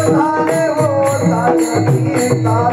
Hare Krishna,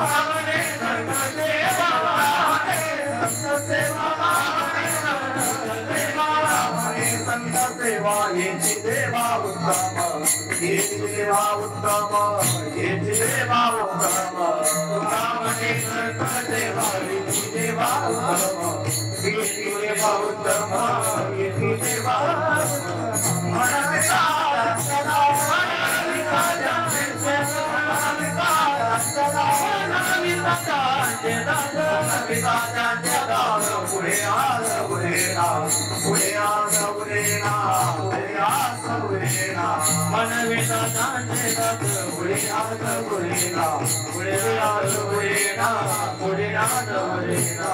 Hare Krishna, येची देवा उत्तम येची देवा उत्तम येची देवा उत्तम तुकामने कर देवा येची देवा उत्तम येची देवा उत्तम येची देवा मनविता सदा मनविता मनविता पुढे आल पुढे ना पुढे आल पुढे ना पुढे आल पुढे ना मनविता पुढे आल पुढे ना पुढे आल पुढे ना पुढे आल पुढे ना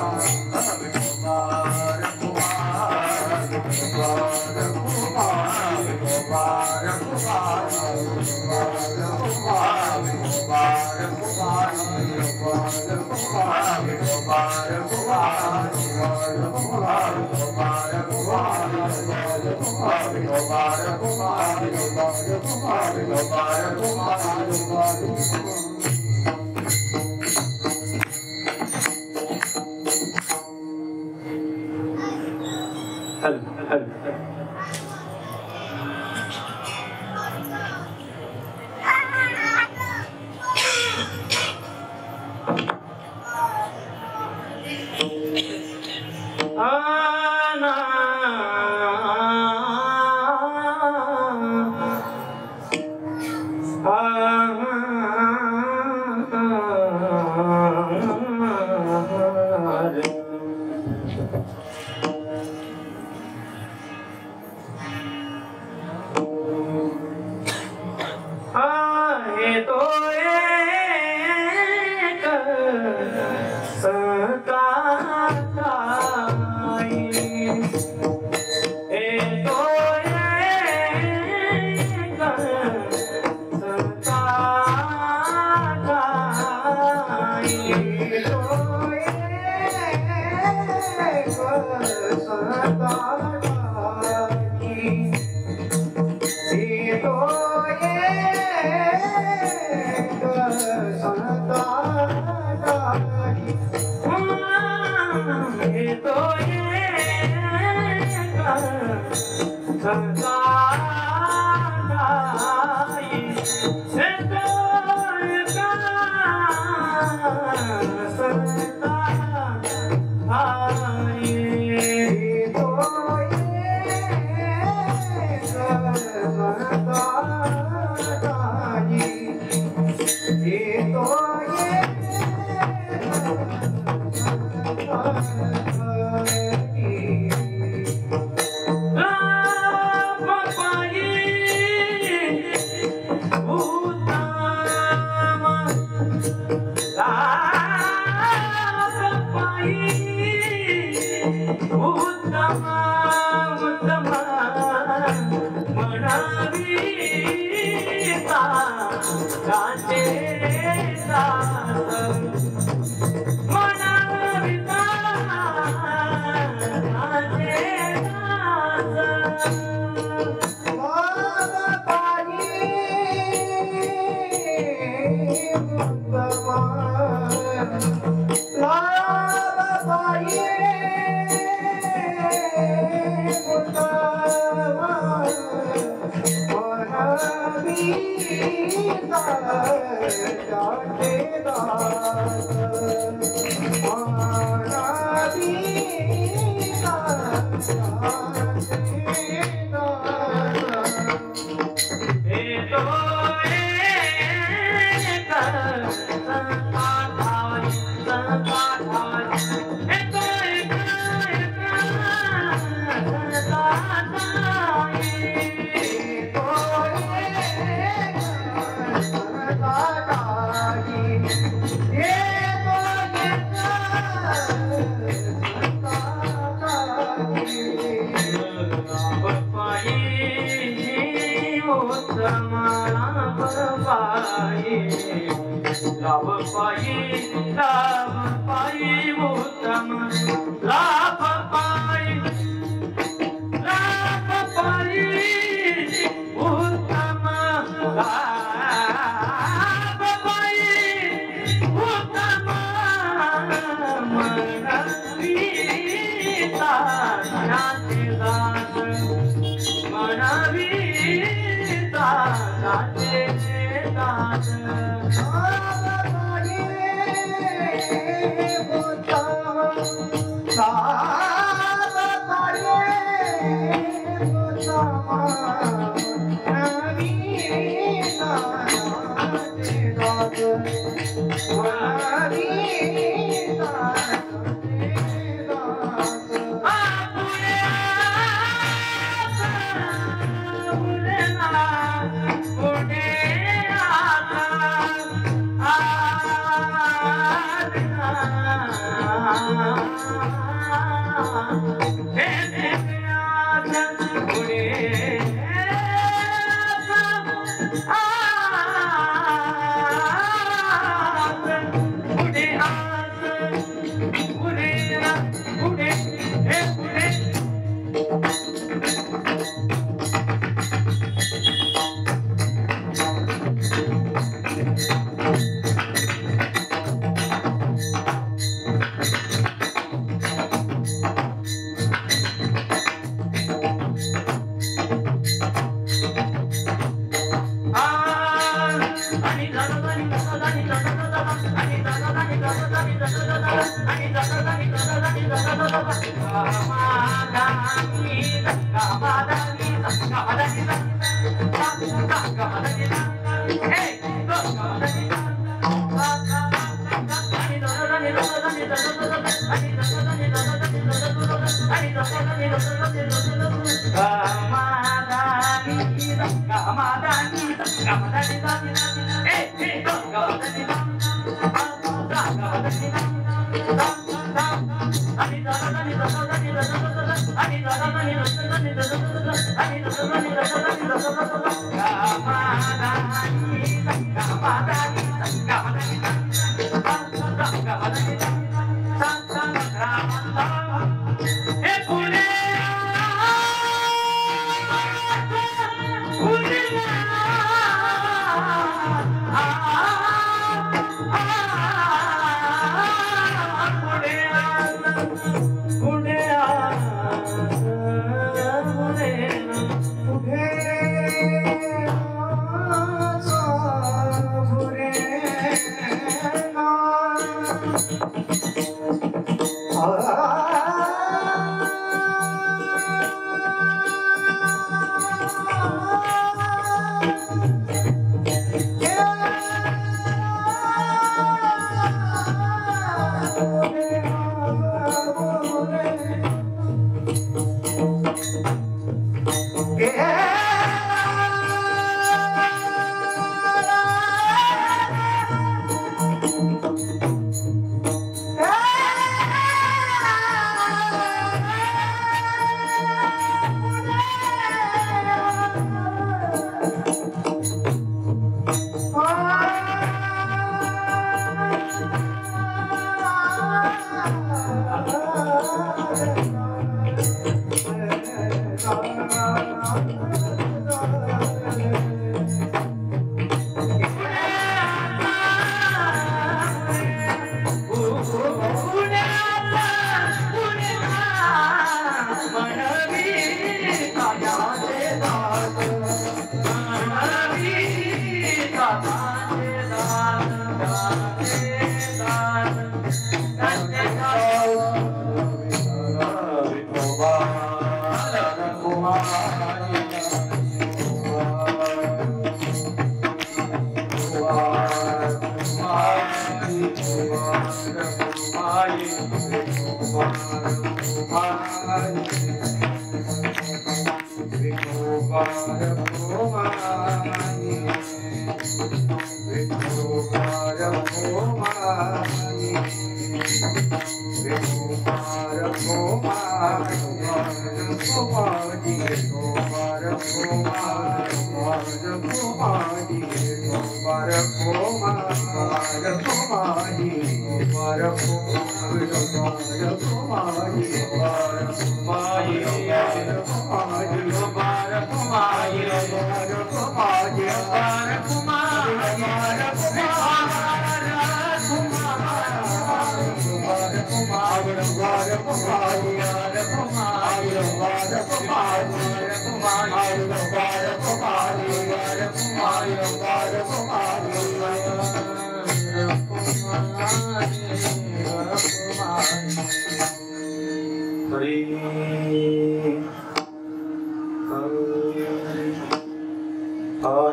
Mana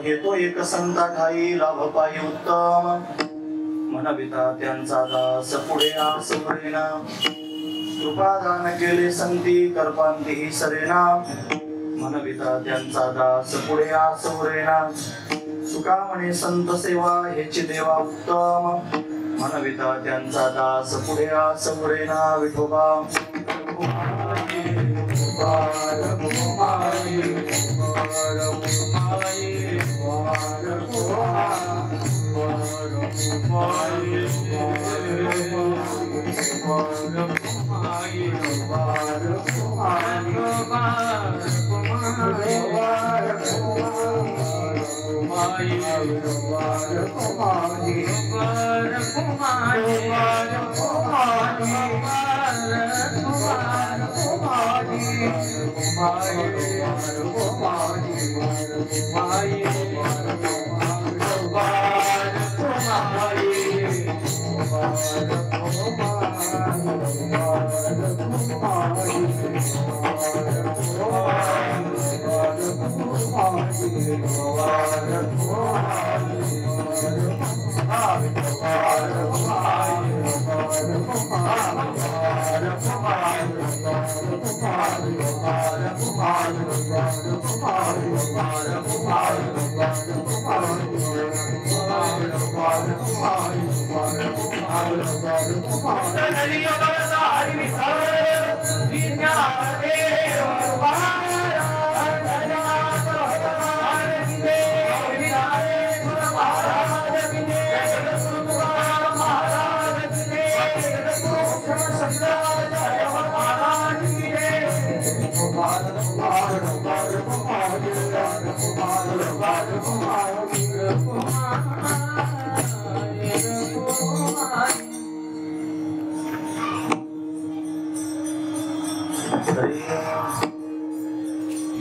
हेतो एक संता ठाई लाभ पायी उत्तम मनविता त्यांचा दास पुढे आसुरेना कृपादान केले संती कर्पांती सरेना मनविता त्यांचा दास पुढे आसुरेना सुका म्हणे संत सेवा हेची देवा उत्तम मनविता त्यांचा दास पुढे आस उरेना विठोबा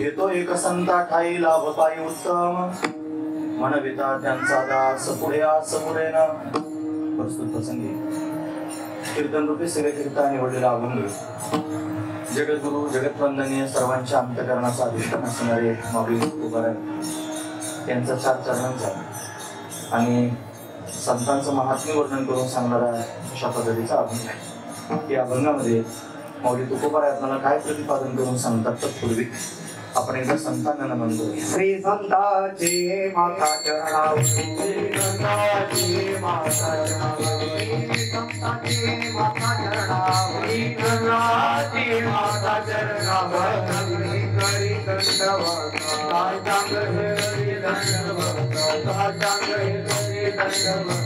येतो एक संता ठाई लाभ पायी उत्तम मनविता त्यांचा दास पुढे आस पुढेना. प्रस्तुत प्रसंगी कीर्तन रूपी सगळे कीर्तन निवडलेला अभंग जगद्गुरु जगतवंदनीय सर्वांच्या अंतकरणाचा अधिष्ठान असणारे माऊली तुकाराम यांचा 4 चरणांचा आणि संतांचं महात्म्य वर्णन करून सांगणारा अशा पद्धतीचा अभंग आहे. या अभंगामध्ये माऊली तुकोबाराय आपल्याला काय प्रतिपादन करून सांगतात तत्पूर्वी आपण एकदा संतांना म्हणतो. श्री संताचे माता चरणावर, श्री संताचे माता चरणावर, श्री संताचे माता चरणावर, श्री संताचे माता चरणावर, करी दंडवत साष्टांग करी दंडवत साष्टांग करी दंडवत.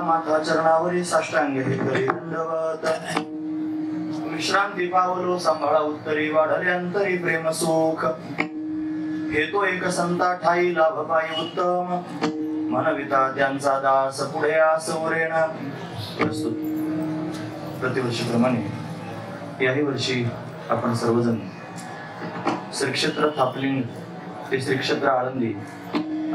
माता चरणावरी साष्टांग हे करी दंडवत. विश्रांती पावलो सांभाळा उत्तरी वाढले अंतरी प्रेम सुख. हेतो एक संता ठाई लाभ पायी उत्तम मनविता त्यांचा दास पुढे आस उरेना. प्रस्तुत प्रतिवर्षीप्रमाणे याही वर्षी आपण सर्वजण श्री क्षेत्र थापलिंग ते श्री क्षेत्र आळंदी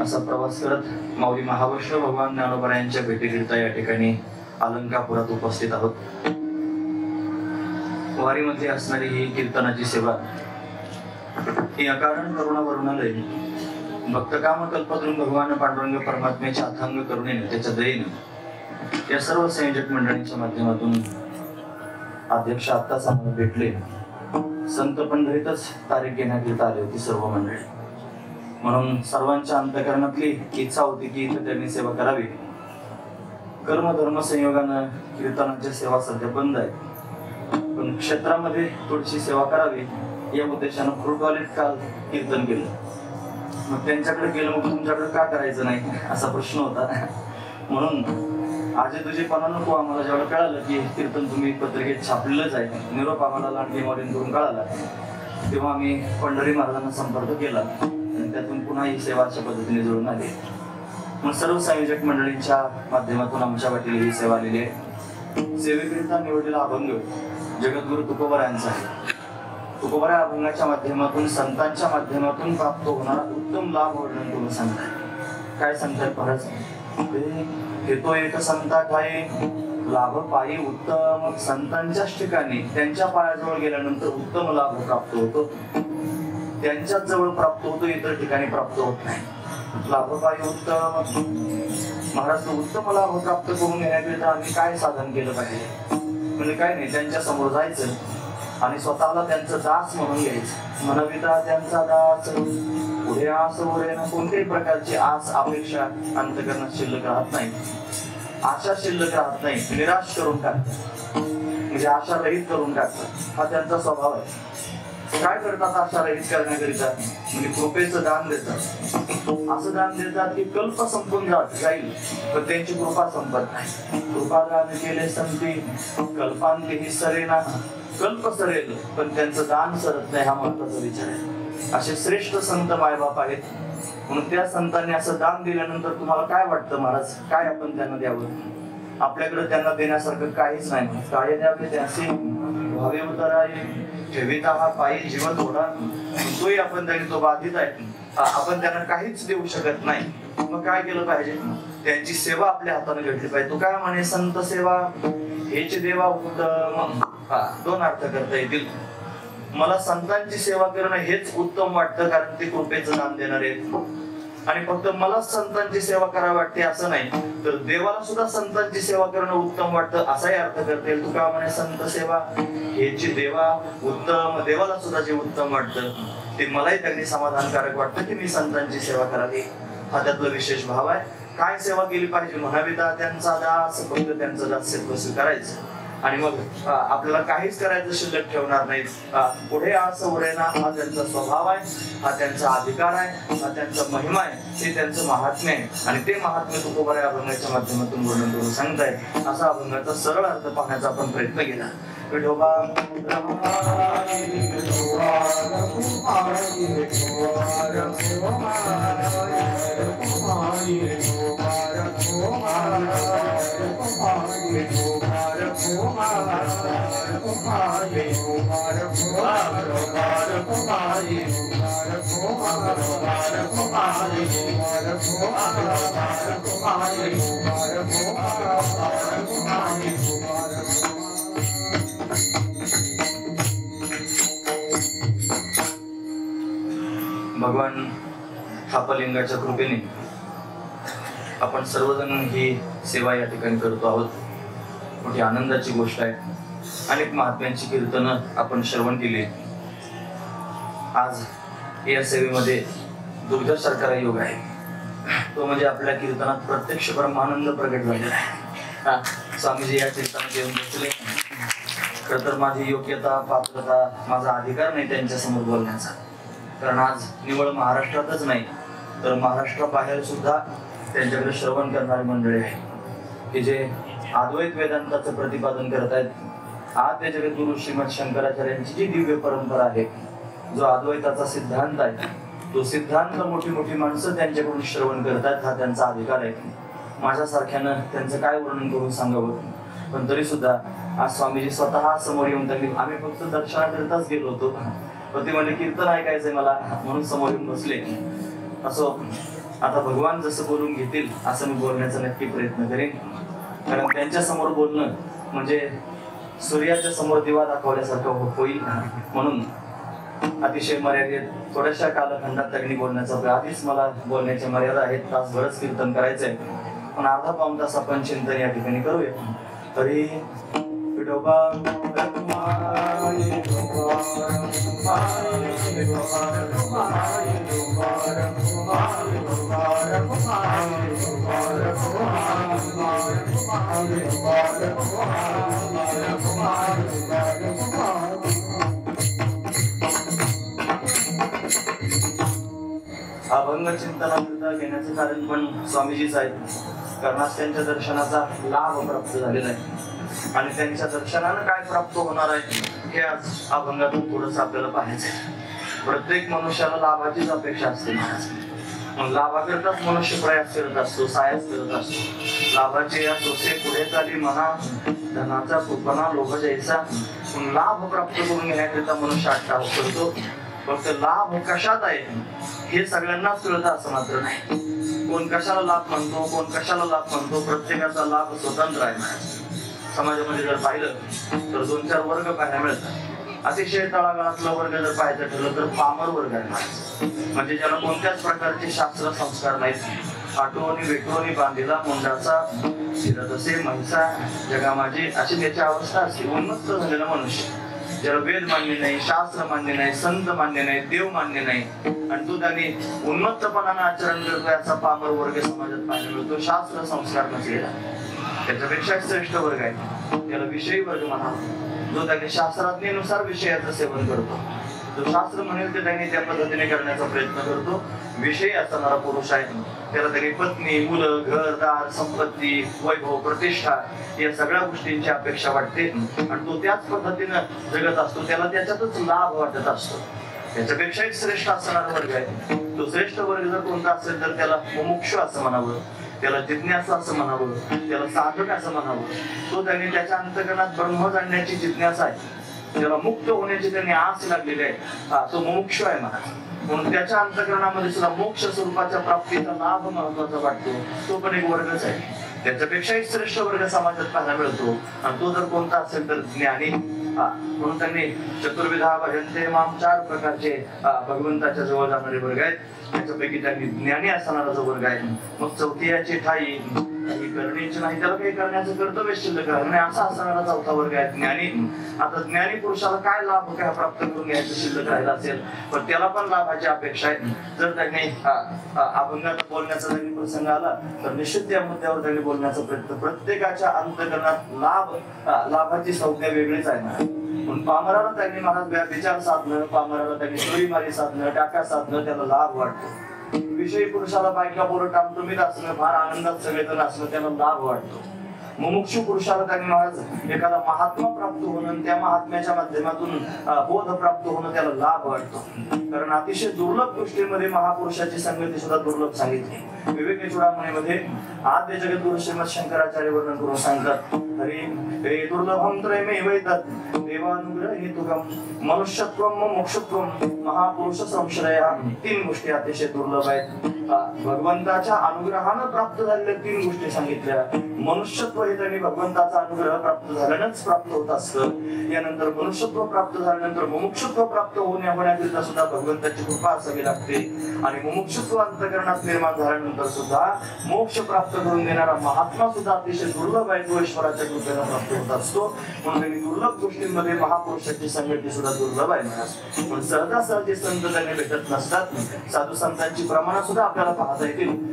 असा प्रवास करत माऊली महावैष्णव भगवान ज्ञानोबा यांच्या भेटीकरिता या ठिकाणी अलंकापुरात उपस्थित आहोत. वारीमध्ये असणारी ही कीर्तनाची सेवा ही अकारण करुणा वरुणालय भक्तकाम कल्पतरून भगवान पांडुरंग परमात्म्याच्या अथांग करुणेने त्याच्या दयेने या सर्व संयोजक मंडळींच्या माध्यमातून अध्यक्ष आत्ताच आम्हाला भेटले. संत पंढरीतच तारीख घेण्याकरिता आले होती सर्व मंडळी. म्हणून सर्वांच्या अंतःकरणातली इच्छा होती की इथे त्यांनी सेवा करावी. कर्मधर्म संयोगानं कीर्तनाची सेवा सध्या बंद आहे, पण क्षेत्रामध्ये थोडीशी सेवा करावी या उद्देशानं फ्रूटवालेत काल कीर्तन केलं. मग त्यांच्याकडे गेलं, मग तुमच्याकडे का करायचं नाही असा प्रश्न होता. म्हणून आजी तुझे पणा नको. आम्हाला जेवढं कळालं की कीर्तन तुम्ही पत्रिकेत छापलेलंच आहे, निरोप आम्हाला लांडगे माऊलींकडून कळाला, तेव्हा आम्ही पंढरी महाराजांना संपर्क केला आणि त्यातून पुन्हा ही सेवा अशा पद्धतीने जुळून आली. मग सर्व संयोजक मंडळींच्या माध्यमातून आमच्या वाटेल ही सेवा आलेली आहे. सेवेकरिता निवडलेला अभंग जगद्गुरु तुकोबारायांचा आहे. तुकोबारा अभंगाच्या माध्यमातून संतांच्या माध्यमातून प्राप्त होणारा उत्तम लाभ वर्णन करून सांगताय. काय सांगताय महाराज? घेतो एक संता ठाई लाभ पायी उत्तम. संतांच्याच ठिकाणी त्यांच्या पायाजवळ गेल्यानंतर उत्तम लाभ प्राप्त होतो. त्यांच्याच जवळ प्राप्त होतो, इतर ठिकाणी प्राप्त होत नाही. लाभ पायी उत्तम. महाराज उत्तम लाभ प्राप्त करून घेण्याकरिता आम्ही काय साधन केलं पाहिजे? म्हणजे काय नाही, त्यांच्या समोर जायचं आणि स्वतःला त्यांचं दास म्हणून घ्यायचं. म्हणविता त्यांचा दास पुढे आस उरेना. कोणत्याही प्रकारची आस अपेक्षा अंतःकरणात शिल्लक राहत नाही, आशा शिल्लक राहत नाही. निराश करून टाकतात, म्हणजे आशा रहित करून टाकतात. हा त्यांचा स्वभाव आहे. काय करतात आशा रहित करण्याकरिता? म्हणजे कृपेचं दान देतात. असं दान देतात की कल्प संपून जाईल पण त्यांची कृपा संपत नाही. कृपा दान केले संती कल्पांतीही सरेना. कल्प सरेल पण त्यांचं दान सरत नाही, हा महत्वाचा विचार आहे. असे श्रेष्ठ संत मायबाप आहेत. म्हणून त्या संतांनी असं दान दिल्यानंतर तुम्हाला काय वाटतं महाराज? काय आपण त्यांना द्यावं? आपल्याकडे त्यांना देण्यासारखं काहीच नाही. काय द्यावे त्याचे भावे उतराई ठेविता हा पायी जीव थोडा. तोही आपण त्यांनी तो बाधित आहे, आपण त्यांना काहीच देऊ शकत नाही. मग काय केलं पाहिजे? त्यांची सेवा आपल्या हाताने घेतली पाहिजे. तो काय म्हणे? संत सेवा हेच देवा उत्तम. दोन अर्थ करता येतील. मला संतांची सेवा करणं हेच उत्तम वाटतं, कारण ते कृपेचं दान देणार आहेत. आणि फक्त मला संतांची सेवा करावी वाटते असं नाही, तर देवाला सुद्धा संतांची सेवा करणं उत्तम वाटतं असाही अर्थ करता येईल. तुका म्हणे संत सेवा हेची देवा उत्तम. देवाला सुद्धा जे उत्तम वाटतं ते मलाही त्यांनी समाधानकारक वाटतं की मी संतांची सेवा करावी. हा त्यातला विशेष भाव आहे. काय सेवा केली पाहिजे? म्हणाविता त्यांचा दास. फक्त त्यांचं दास्यत्व स्वीकारायचं आणि मग आपल्याला काहीच करायचं शिल्लक ठेवणार नाही. पुढे असं उरेना. हा त्यांचा स्वभाव आहे, हा त्यांचा अधिकार आहे, हा त्यांचा महिमा आहे, हे त्यांचं महात्म्य आहे. आणि ते महात्म्य तुकोबारा अभंगाच्या माध्यमातून वर्णन करून सांगताय. असा अभंगाचा सरळ अर्थ पाहण्याचा आपण प्रयत्न केला. विठोबा भगवान थापलिंगाच्या कृपेने आपण सर्वजण ही सेवा या ठिकाणी करतो आहोत. मोठी आनंदाची गोष्ट आहे. अनेक महात्म्यांची कीर्तनं आपण श्रवण केली. आज या सेवेमध्ये दुर्गासारखा योग आहे. तो म्हणजे आपल्या कीर्तनात प्रत्यक्ष ब्रह्मानंद प्रगट झालेला आहे. स्वामीजी या कीर्तनात येऊन बसले. खरं तर माझी योग्यता पात्रता माझा अधिकार नाही त्यांच्या समोर बोलण्याचा, कारण आज निवळ महाराष्ट्रातच नाही तर महाराष्ट्राबाहेर सुद्धा त्यांच्याकडे श्रवण करणारी मंडळी आहे की जे अद्वैत वेदांताचं प्रतिपादन करत आहेत. आद्य जगद्गुरु श्रीमद शंकराचार्यांची जी दिव्य परंपरा आहे, जो अद्वैताचा सिद्धांत आहे, तो सिद्धांत मोठी मोठी माणसं त्यांच्याकडून श्रवण करतात. हा त्यांचा अधिकार आहे. माझ्यासारख्यानं त्यांचं काय वर्णन करून सांगावं, पण तरी सुद्धा आज स्वामीजी स्वतः समोर येऊन त्यांनी, आम्ही फक्त दर्शनाकरिताच गेलो होतो, पण ते म्हणजे कीर्तन ऐकायचंय मला म्हणून समोर येऊन बसले. असो, आता भगवान जसं बोलून घेतील असं मी बोलण्याचा नक्की प्रयत्न करेन. कारण त्यांच्या समोर बोलणं म्हणजे सूर्याच्या समोर दिवा दाखवल्यासारखं होईल. म्हणून अतिशय मर्यादित थोड्याशा कालखंडात त्यांनी बोलण्याचा, आधीच मला बोलण्याची मर्यादा आहेत, तासभरच कीर्तन करायचंय, पण अर्धा पाऊण तास आपण चिंतन या ठिकाणी करूया. तरी विठोबा अभंग चिंतनाकरिता घेण्याचं कारण पण स्वामीजीच आहे. कारण आज त्यांच्या दर्शनाचा लाभ प्राप्त झालेला आहे आणि त्यांच्या दर्शनानं काय प्राप्त होणार आहे हे आज अभंगातून थोडंसं आपल्याला पाहायचं आहे. प्रत्येक मनुष्याला लाभाचीच अपेक्षा असते. मग लाभाकरताच मनुष्य प्रयास करत असतो, सायास करत असतो. लाभाचे या सोसे पुढे चाली म्हणा, धनाचा कुपना लोभ जैसा. लाभ प्राप्त करून घेण्याकरिता मनुष्य अट्टाहास करतो. फक्त लाभ कशात आहे हे सगळ्यांनाच कळतं असं मात्र नाही. कोण कशाला लाभ म्हणतो, कोण कशाला लाभ म्हणतो, प्रत्येकाचा लाभ स्वतंत्र आहे. समाजामध्ये जर पाहिलं तर 2-4 वर्ग पाहायला मिळतात. अतिशय तळागाळातला वर्ग जर पाहायचं ठरलं तर पामर वर्ग आहे, म्हणजे ज्याला कोणत्याच प्रकारचे शास्त्र संस्कार नाहीत. आठवणी वेटवणी बांधिला मुंडाचा फिरत असे म्हैसा जगामाजी, अशी त्याची अवस्था असते. उन्मत्त झालेला मनुष्य, ज्याला वेद मान्य नाही, शास्त्र मान्य नाही, संत मान्य नाही, देव मान्य नाही, आणि तो त्यांनी उन्मत्तपणानं आचरण करतोय असा पामर वर्ग समाजात पाहायला मिळतो. शास्त्र संस्कार नसलेला त्याच्यापेक्षा श्रेष्ठ वर्ग आहे, त्याला विषयी वर्ग म्हणावा, जो त्याने शास्त्राज्ञेनुसार विषयाचं सेवन करतो. जो शास्त्र म्हणेल ते त्यांनी त्या पद्धतीने करण्याचा प्रयत्न करतो. विषयी असणारा पुरुष आहे, त्याला त्यांनी पत्नी, मुलं, घरदार, संपत्ती, वैभव, प्रतिष्ठा या सगळ्या गोष्टींची अपेक्षा वाटते आणि तो त्याच पद्धतीनं जगत असतो. त्याला त्याच्यातच लाभ वाटत असतो. त्याच्यापेक्षा एक श्रेष्ठ असणारा वर्ग आहे. तो श्रेष्ठ वर्ग जर कोणता असेल तर त्याला मुमुक्षु असं म्हणावं, त्याला जिज्ञासा असं म्हणावं, त्याला साधक असं म्हणावं. तो त्यांनी त्याच्या अंतःकरणात ब्रह्म जाणण्याची जिज्ञासा आहे, त्याला मुक्त होण्याची त्यांनी आस लागलेली आहे, तो मुमुक्षु आहे म्हणा. म्हणून त्याच्या अंतःकरणामध्ये सुद्धा मोक्ष स्वरूपाच्या प्राप्तीचा लाभ महत्वाचा वाटतो. तो पण एक वर्गच आहे. त्याच्यापेक्षाही श्रेष्ठ वर्ग समाजात पाहायला मिळतो आणि तो जर कोणता असेल तर ज्ञानी. म्हणून त्यांनी चतुर्विधा भजन्ते माम 4 प्रकारचे भगवंताच्या जवळ जाणारे वर्ग आहेत. त्याच्यापैकी त्यांनी ज्ञानी असणारा जो वर्ग आहे. मग चौथीयाची ठाई काही करण्याची नाही, त्याला काही करण्याचं कर्तव्य शिल्लक नाही असा असणारा चौथा वर्ग आहे ज्ञानी. आता ज्ञानी पुरुषाला काय लाभ काय प्राप्त करून घ्यायचं शिल्लक राहिला असेल पण त्याला पण लाभाची अपेक्षा आहे. जर त्यांनी अभंगात बोलण्याचा जरी प्रसंग आला तर निश्चित त्या मुद्द्यावर त्यांनी बोलण्याचा प्रयत्न. प्रत्येकाच्या अंतःकरणात लाभाची संज्ञा वेगळीच आहे ना. पण पामराला त्यांनी महाराज विचार साधणं, पामराला त्यांनी चोरीमारी साधणं, टाका साधणं त्याला लाभ वाटतो. विषयी पुरुषाला बायका पोरं टामटुमीत असणं, फार आनंदात सगळेजण असणं त्याला लाभ वाटतो. मुमुक्षु पुरुषाला त्यांनी महाराज एखादा महात्मा प्राप्त होणं, त्या महात्म्याच्या माध्यमातून बोध प्राप्त होणं त्याला लाभ वाटतो. कारण अतिशय दुर्लभ गोष्टींमध्ये महापुरुषाची संगती सुद्धा दुर्लभ सांगितली. विवेक चूडामणीमध्ये आद्य जगद्गुरु श्रीमद शंकराचार्य वर्णन करून सांगतात, हरी दुर्लभम त्रयमेवैतत् देवानुग्रह हेतुकम मनुष्यत्वम मोक्षत्वम महापुरुष संश्रय. 3 गोष्टी अतिशय दुर्लभ आहेत. भगवंताच्या अनुग्रहानं प्राप्त झालेल्या 3 गोष्टी सांगितल्या. मनुष्यत्व हे त्यांनी भगवंताचा अनुग्रह प्राप्त झाल्यानंच प्राप्त होत असतं. यानंतर मनुष्यत्व प्राप्त झाल्यानंतर मुमुक्षुत्व प्राप्त होण्याकरिता सुद्धा भगवंताची कृपा असावी लागते. आणि मुमुक्षुत्व अंतःकरणात निर्माण झाल्यानंतर सुद्धा मोक्ष प्राप्त करून देणारा महात्मा सुद्धा अतिशय दुर्लभ आहे. तो ईश्वराच्या कृपेला प्राप्त होत असतो. म्हणून त्यांनी दुर्लभ गोष्टींमध्ये महापुरुषाची संगती सुद्धा दुर्लभ आहे. पण सहजासहजी संत त्यांनी भेटत नसतात. साधू संतांची प्रमाण सुद्धा आपल्याला पाहता येतील.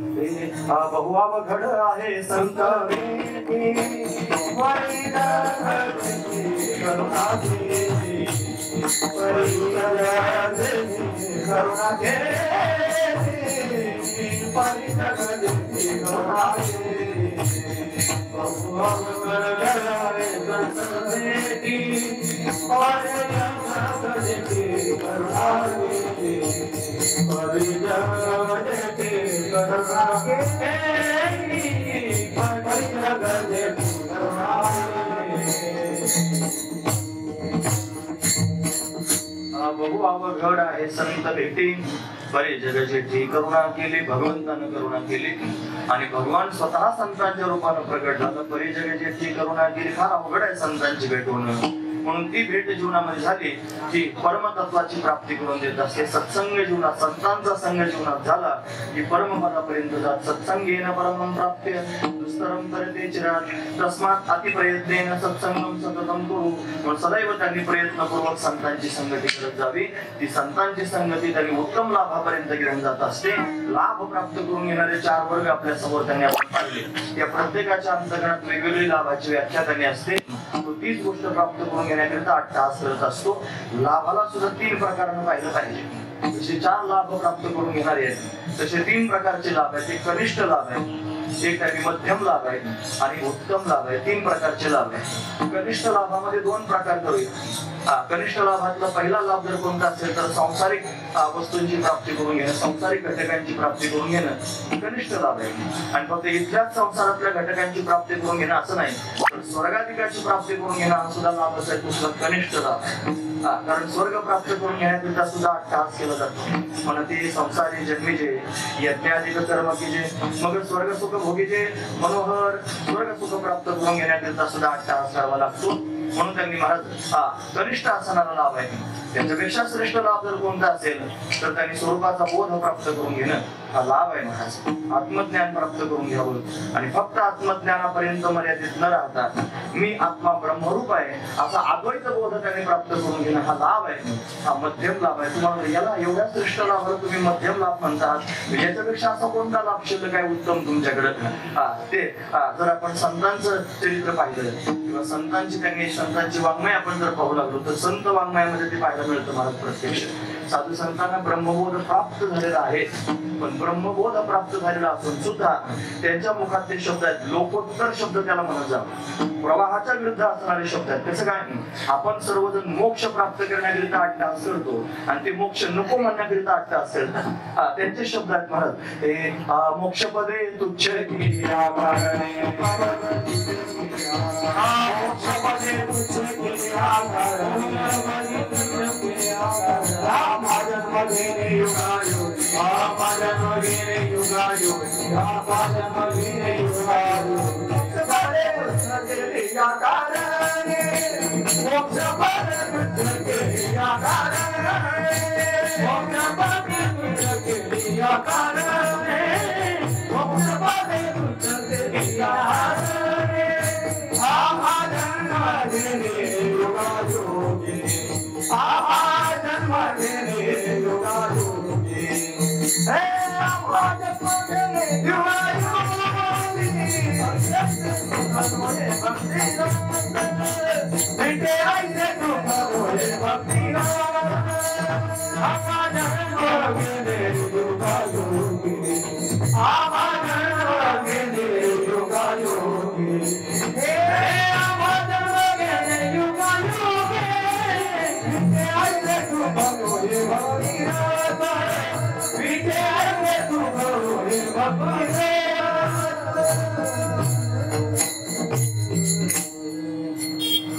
बहुआवघड आहे संत बहु अवघड आहे संत भेटी, बरे जगजेठी करुणा केली, भगवंतानं करुणा केली आणि भगवान स्वतः संतांच्या रूपानं प्रकट झाला. बरे जगजेठी करुणा केली. फार अवघड आहे संतांची भेट होणं. म्हणून ती भेट जीवनामध्ये झाली की परमतत्वाची प्राप्ती करून देत असते. सत्संग जीवनात, संतांचा संघ जीवनात झाला की परमपदापर्यंत जात. सत्संगेन परमं प्राप्य दुस्तरं तरते चिरात तस्मात् अतिप्रयत्नेन सत्संगम सततं कुरु. म्हणून सदैव त्यांनी प्रयत्नपूर्वक संतांची संगती करत जावी. ती संतांची संगती त्यांनी उत्तम लाभापर्यंत घेऊन जात असते. लाभ प्राप्त करून घेणारे 4 वर्ग आपल्या समोर त्यांनी आपण पाहिले. या प्रत्येकाच्या अंतर्गत वेगवेगळी लाभाची व्याख्या त्यांनी असते. तो तीच गोष्ट प्राप्त करून घेण्याकरिता अट्टहास करत असतो. लाभाला सुद्धा 3 प्रकारानं पाहिलं पाहिजे. जसे 4 लाभ प्राप्त करून घेणारे आहेत तसे 3 प्रकारचे लाभ आहेत. एक कनिष्ठ लाभ आहे, एक आहे मध्यम लाभ आहे आणि उत्तम लाभ आहे. 3 प्रकारचे लाभ आहे. कनिष्ठ लाभामध्ये 2 प्रकार करूया. कनिष्ठ लाभातला पहिला लाभ जर कोणता असेल तर सांसारिक वस्तूंची प्राप्ती करून घेणं, सांसारिक घटकांची प्राप्ती करून घेणं कनिष्ठ लाभ आहे. आणि फक्त इथल्याच संसारातल्या घटकांची प्राप्ती करून घेणं असं नाही, तर स्वर्गाधिकाची प्राप्ती करून घेणं हा सुद्धा लाभ असेल तो सुद्धा कनिष्ठ लाभ आहे. कारण स्वर्ग प्राप्त करून घेण्याकरिता सुद्धा अट्टहास केला जातो. म्हणून ते संसारी जन्मीचे यज्ञाधिक कर्म कीजे मग स्वर्ग सुख भोगीचे मनोहर. स्वर्ग सुख प्राप्त करून घेण्याकरिता सुद्धा अट्टहास करावा लागतो. म्हणून त्यांनी महाराज कनिष्ठ असणारा लाभ आहे. त्याच्यापेक्षा श्रेष्ठ लाभ जर कोणता असेल तर त्यांनी स्वरूपाचा बोध प्राप्त करून घेणं हा लाभ आहे महाराज. आत्मज्ञान प्राप्त करून घ्यावं आणि फक्त आत्मज्ञानापर्यंत मर्यादित न राहता मी आत्मा ब्रह्मरूप आहे असा अद्वैत बोध त्यांनी प्राप्त करून घेणं हा लाभ आहे. हा मध्यम लाभ आहे. तुम्हाला याला एवढ्या श्रेष्ठ लाभाला तुम्ही मध्यम लाभ म्हणतात. याच्यापेक्षा असा कोणता लाभ शिल्लक काय उत्तम तुमच्याकडे ते जर आपण संतांचं चरित्र पाहिलं किंवा संतांची वाङ्मय आपण जर पाहू लागलो तर संत वाङ्मयामध्ये ते पाहायला मिळतं महाराज. प्रत्यक्ष साधू संतांना ब्रह्मबोध प्राप्त झालेला आहे, पण ब्रह्मबोध प्राप्त झालेला असून सुद्धा त्यांच्या मुखात ते शब्द आहेत लोकोत्तर शब्द त्याला म्हणत जावं. प्रवाहाच्या विरुद्ध असणारे शब्द आहेत. कसं काय? आपण सर्वजण मोक्ष प्राप्त करण्याकरिता अट्टहास करतो आणि ते मोक्ष नको म्हणण्याकरिता अट्टहास करतात. त्यांचे शब्द आहेत महाराज. हे मोक्षपदे तुच्छ केल्या कारणे मोक्षपदे तुच्छ केल्या कारणे जन्म घेणे युगायुग जन्म घेणे युगायुग जन्म घेणे युगायुग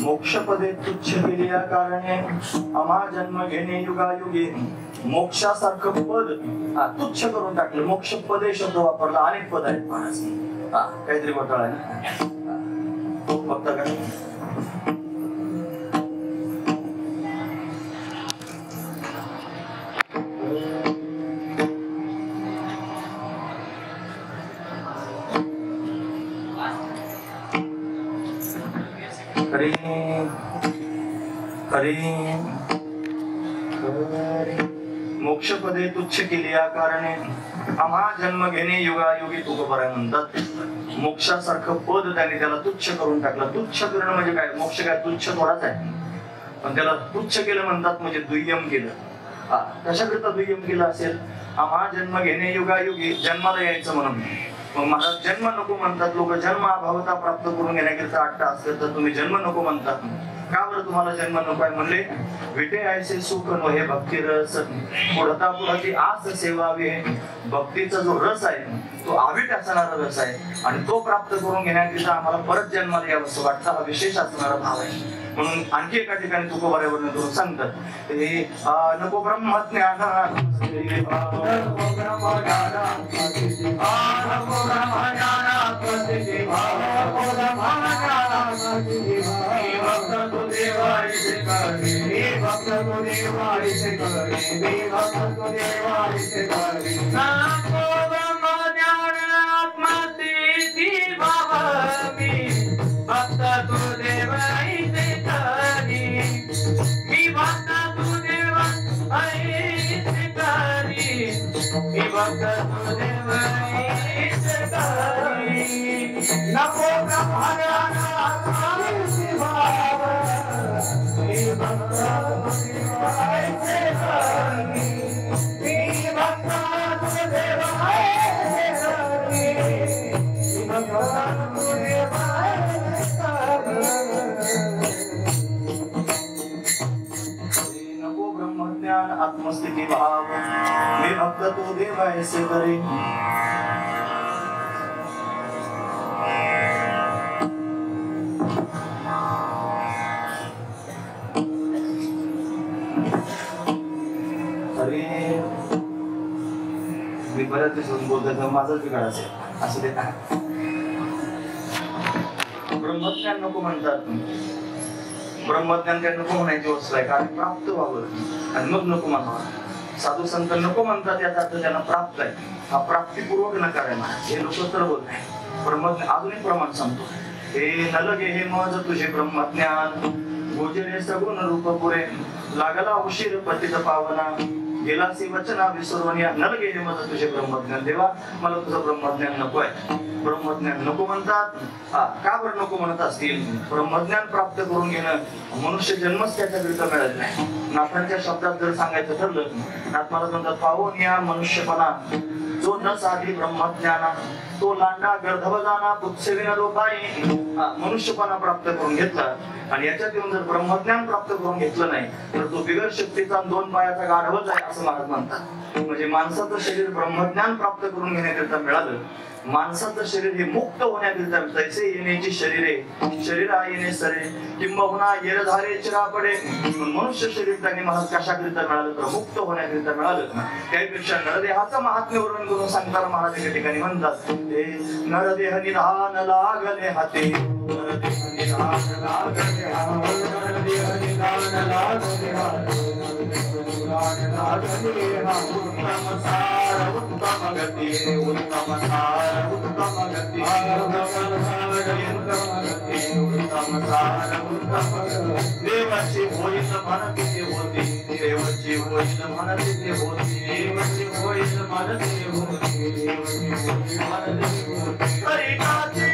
मोक्षपदे तुच्छ केल्या कारणे आम्हा जन्म घेणे युगायुगे. मोक्षासारखं पद तुच्छ करून टाकलं. मोक्ष पदे शब्द वापरला. अनेक पद आहेत महाराज. काहीतरी घोटाळा आहे बघता का? मोक्षपदे तुच्छ केल्या कारणे आम्हा जन्म घेणे युगायुगी तुकोबाराय म्हणतात. मोक्षासारखं पद त्यांनी त्याला तुच्छ करून टाकलं. तुच्छ करणं म्हणजे काय? मोक्ष काय तुच्छ थोडाच आहे, पण त्याला तुच्छ केलं म्हणतात म्हणजे दुय्यम केलं. कशाकरिता दुय्यम केलं असेल? आम्हा जन्म घेणे युगायुगी जन्माला यायचं म्हणून. मग महाराज जन्म नको म्हणतात लोक. जन्म अभावता प्राप्त करून घेण्याकरिता अट्टहास करतात. तुम्ही जन्म नको म्हणतात का बरं तुम्हाला जन्म नको आहे म्हणले? विटे ऐसे सुख नो हे भक्ती रस पुढता पुढती आस सेवावे. भक्तीचा जो रस आहे तो आवीट असणारा रस आहे आणि तो प्राप्त करून घेण्याकरिता आम्हाला परत जन्माला यावं असं वाटतं. हा विशेष असणारा भाव आहे. म्हणून आणखी एका ठिकाणी तुकोबाऱ्यावर करून सांगतात ते नको ब्रह्मज्ञान आत्मस्थिती भाव मी भक्त तू देव ऐसे करे. अरे मी बऱ्याच दिवसातून बोलतो माझाच बिघाड असेल असं देत आहे. ब्रह्मज्ञान नको म्हणतात. ब्रह्मज्ञान काय नको म्हणायची वस्तू आहे कारण प्राप्त व्हावं आणि मग नको म्हणावं. साधू संत नको म्हणतात याचा अर्थ त्यांना प्राप्त आहे. हा प्राप्तीपूर्वक नकार आहे ना हे लोक तर बोलत आहे. ब्रह्मज्ञान अजून एक प्रमाण सांगतो. हे नलगे हे मज तुझे ब्रह्मज्ञान गोचरे सगुण रूप पुरे लागला उशीर पतित पावना गेलासी वचना विसर्वनिया नलगे हे मज तुझे ब्रह्मज्ञान. देवा मला तुझं ब्रह्मज्ञान नको आहे. ब्रह्मज्ञान नको म्हणतात. का बरं नको म्हणत असतील? ब्रह्मज्ञान प्राप्त करून घेणं मनुष्य जन्मच त्याच्याकरिता मिळत नाही. नाथांच्या शब्दात जर सांगायचं ठरलं नाथ महाराज म्हणतात पावून या मनुष्यपणा जो न साधी ब्रह्मज्ञाना तो लांडा गर्धव जाना पुत्सेविन लोकाई. मनुष्यपणा प्राप्त करून घेतला आणि याच्यात येऊन जर ब्रह्मज्ञान प्राप्त करून घेतलं नाही तर तो बिगर शक्तीचा 2 पायाचा गाढवच आहे असं महाराज म्हणतात. म्हणजे माणसाचं शरीर ब्रह्मज्ञान प्राप्त करून घेण्याकरिता मिळालं. माणसाचं शरीर हे मुक्त होण्याकरिता तैसे येण्याची शरीरे शरीरा येणे सरे किंबहुना येरधारे चिरा पडे. मनुष्य शरीर त्यांनी महाराज कशाकरिता मिळालं तर मुक्त होण्याकरिता मिळालं. त्यापेक्षा नरदेहाचं महात्म्य वर्णन करून सांगताना महाराज एका ठिकाणी म्हणतात नरदेह निधान लागले हाते. नरदेह निधान लागले उत्तम सार उत्तम गती उत्तम सार उत्तम गती उत्तम सार उत्तम देवाची होईल म्हणते होती देवाची होईल म्हणते होती देवाची होईल म्हणते होती देवाची होईल म्हणते होती हरिकाची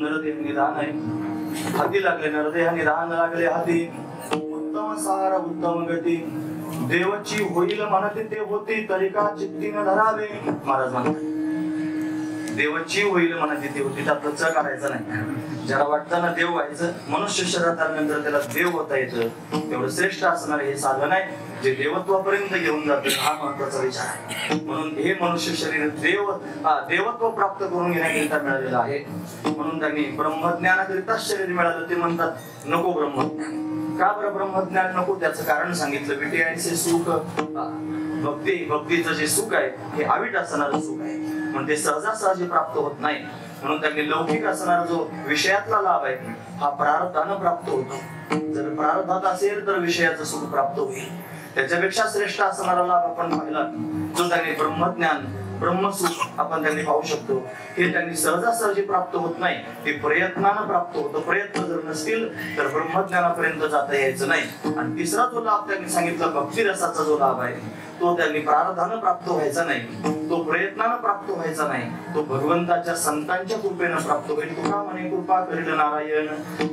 नरदेह निधान आहे, हाती लागले नरदेह निधान लागले हाती, उत्तम सार उत्तम गती, देवची होईल म्हणते ते होती, तरी का चित्ती न धरावे. महाराज म्हणतात देवची होईल म्हणते ते होती, त्यात च करायचं नाही. ज्याला वाटतं ना देव व्हायचं, मनुष्य शरीरात आल्यानंतर त्याला देव होता येतं, तेवढं श्रेष्ठ असणार हे साधन आहे जे देवत्वापर्यंत घेऊन जातं. हा महत्वाचा विचार आहे. म्हणून हे मनुष्य शरीर देवत्व प्राप्त करून घेण्याकरिता मिळालेलं आहे. म्हणून त्यांनी ब्रह्मज्ञानाकरिता शरीर मिळालं. ते म्हणतात नको ब्रह्मज्ञान. का बरं ब्रह्मज्ञान नको? त्याचं कारण सांगितलं. विषयाचे सुख, भक्तीचं जे सुख आहे हे अविट असणारं सुख आहे, म्हणून ते सहजासहजी प्राप्त होत नाही. म्हणून त्यांनी लौकिक असणारा जो विषयातला लाभ आहे हा प्रारब्धानं प्राप्त होतो. जर प्रारब्धात असेल तर विषयाचं सुख प्राप्त होईल. त्याच्यापेक्षा श्रेष्ठ असणारा लाभ आपण पाहिला जो त्यांनी ब्रह्मज्ञान, ब्रह्मसुख आपण त्यांनी पाहू शकतो. हे त्यांनी सहजासहजी प्राप्त होत नाही, ते प्रयत्नानं प्राप्त होतं. प्रयत्न जर नसतील तर ब्रह्मज्ञानापर्यंत जाता यायचं नाही. आणि तिसरा जो लाभ त्यांनी सांगितला भक्ती रसाचा जो लाभ आहे तो त्यांनी प्रारब्धानं प्राप्त व्हायचा नाही, तो प्रयत्नानं प्राप्त व्हायचा नाही, तो भगवंताच्या संतांच्या कृपेनं प्राप्त होईल. तुका म्हणे कृपा करील नारायण,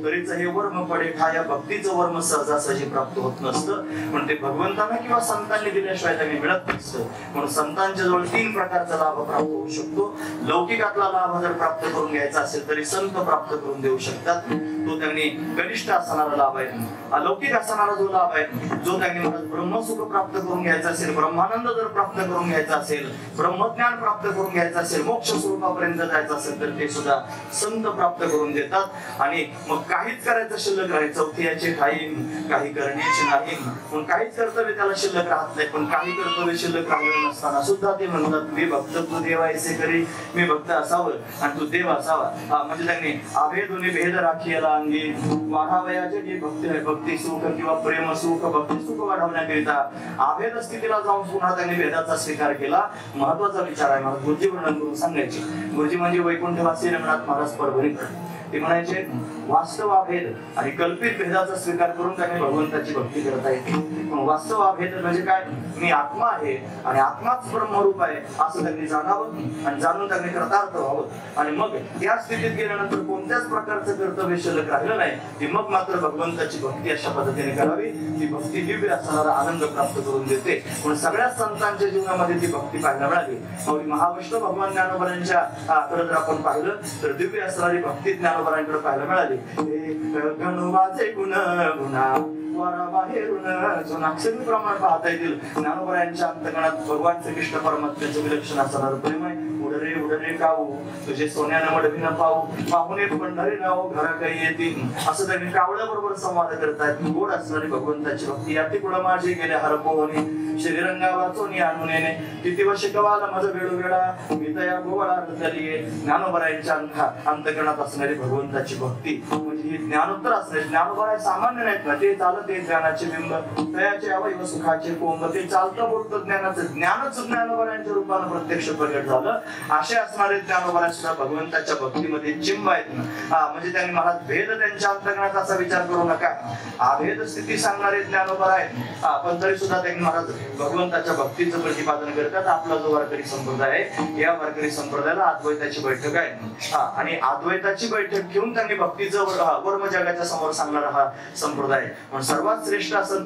तरीच हे वर्म पडे ठाया. भक्तीचं वर्म सहजासहजी प्राप्त होत नसतं, पण ते भगवंतांना किंवा संतांनी दिल्याशिवाय त्यांनी मिळत नसतं. म्हणून संतांच्या जवळ 3 प्रकारचा लाभ प्राप्त होऊ शकतो. लौकिकातला लाभ जर प्राप्त करून घ्यायचा असेल तरी संत प्राप्त करून देऊ शकतात, तो त्यांनी कनिष्ठ असणारा लाभ आहे. अलौकिक असणारा जो लाभ आहे जो त्यांनी ब्रह्मसुख प्राप्त करून घ्यायचा असेल, ब्रह्मानंद जर प्राप्त करून घ्यायचा असेल, ब्रह्मज्ञान प्राप्त करून घ्यायचं असेल, मोक्ष स्वरूपापर्यंत जायचं असेल तर ते सुद्धा संत प्राप्त करून देतात. आणि मग काहीच करायचं शिल्लक राहील. चौथ्याचे ठाईन काही करण्याचे नाही, पण काहीच कर्तव्य त्याला शिल्लक राहत नाही. पण काही कर्तव्य शिल्लक राहिलेलं नसताना सुद्धा ते म्हणतात मी भक्त तू देवायचे करी, मी भक्त असावं आणि तू देव असावा. म्हणजे त्यांनी अभेदोनी भेद राखीला अंगी वाढावयाचे जे भक्ती आहे, भक्ती सुख किंवा प्रेम सुख, भक्ती सुख वाढवण्याकरिता अभेद स्थितीला जाऊन पुन्हा त्यांनी भेदाचा स्वीकार केला. महत्वाचा विचार आहे. मला गुरुजी वर्णन करून सांगायचे. गुरुजी म्हणजे वैकुंठवासी रमनाथ महाराज परभणीकर. ते म्हणायचे वास्तव अभेद आणि कल्पित भेदाचा स्वीकार करून त्यांनी भगवंताची भक्ती करता येते. पण वास्तव अभेद म्हणजे काय? मी आत्मा आहे आणि आत्माच ब्रह्मरूप आहे असं त्यांनी जाणावं आणि जाणून त्यांनी कृतार्थ व्हावं. आणि मग या स्थितीत गेल्यानंतर कोणत्याच प्रकारचं कर्तव्य शिल्लक राहिलं नाही की मग मात्र भगवंताची भक्ती अशा पद्धतीने करावी. ती भक्ती दिव्य असणारा आनंद प्राप्त करून देते. म्हणून सगळ्या संतांच्या जीवनामध्ये ती भक्ती पाहायला मिळाली. महाविष्णू भगवान ज्ञानोबरांच्या जर आपण पाहिलं तर दिव्य असणारी भक्ती ज्ञानोबरांकडे पाहायला मिळाली. गणवाचे गुण गुणा बाहेरून अक्षरी प्रमाण पाहता येतील. ज्ञानोबरांच्या अंतकणात भगवान श्रीकृष्ण परमात्म्याचं विलक्षण असणारं प्रेम आहे. उडरे उडरे काऊ तुझे सोन्यानं मडवी न पाहू, पाहुणे पंढरी नाव घरा काही येतील असं त्यांनी कावळ्या बरोबर संवाद करतायत. गोड असणारी भगवंताची भक्ती. याती कुळ माझे गेले हरपोहने श्रीरंगा वाचोनी आणून येणे, किती वर्ष कवाला माझं वेळू वेळा मी तया गोवळा रचली. ज्ञानोबरांच्या अंतकरणात असणारी भगवंताची भक्ती म्हणजे ही ज्ञानोत्तर असणारी. ज्ञानोबराय सामान्य नाहीत ना, ते चालत ते ज्ञानाचे बिंब, तयाचे अवयव सुखाचे कोंब, ते चालतं बोलतं ज्ञानाचं. ज्ञानच ज्ञानोबरांच्या रूपानं प्रत्यक्ष प्रगट झालं. असे असणारे ज्ञानोबराय सुद्धा भगवंताच्या भक्तीमध्ये चिंब आहेत. म्हणजे त्यांनी महाराज भेद त्यांच्या अंतकरणात असा विचार करू नका. अभेद स्थिती सांगणारे ज्ञानोबराय आहेत, पण तरी सुद्धा त्यांनी महाराज भगवंताच्या भक्तीचं प्रतिपादन करतात. आपला जो वारकरी संप्रदाय आहे या वारकरी संप्रदायाला अद्वैताची बैठक आहे आणि अद्वैताची बैठक घेऊन त्यांनी भक्तीचं वर्म जगाच्या समोर सांगणारा हा संप्रदाय. पण सर्वात श्रेष्ठ असं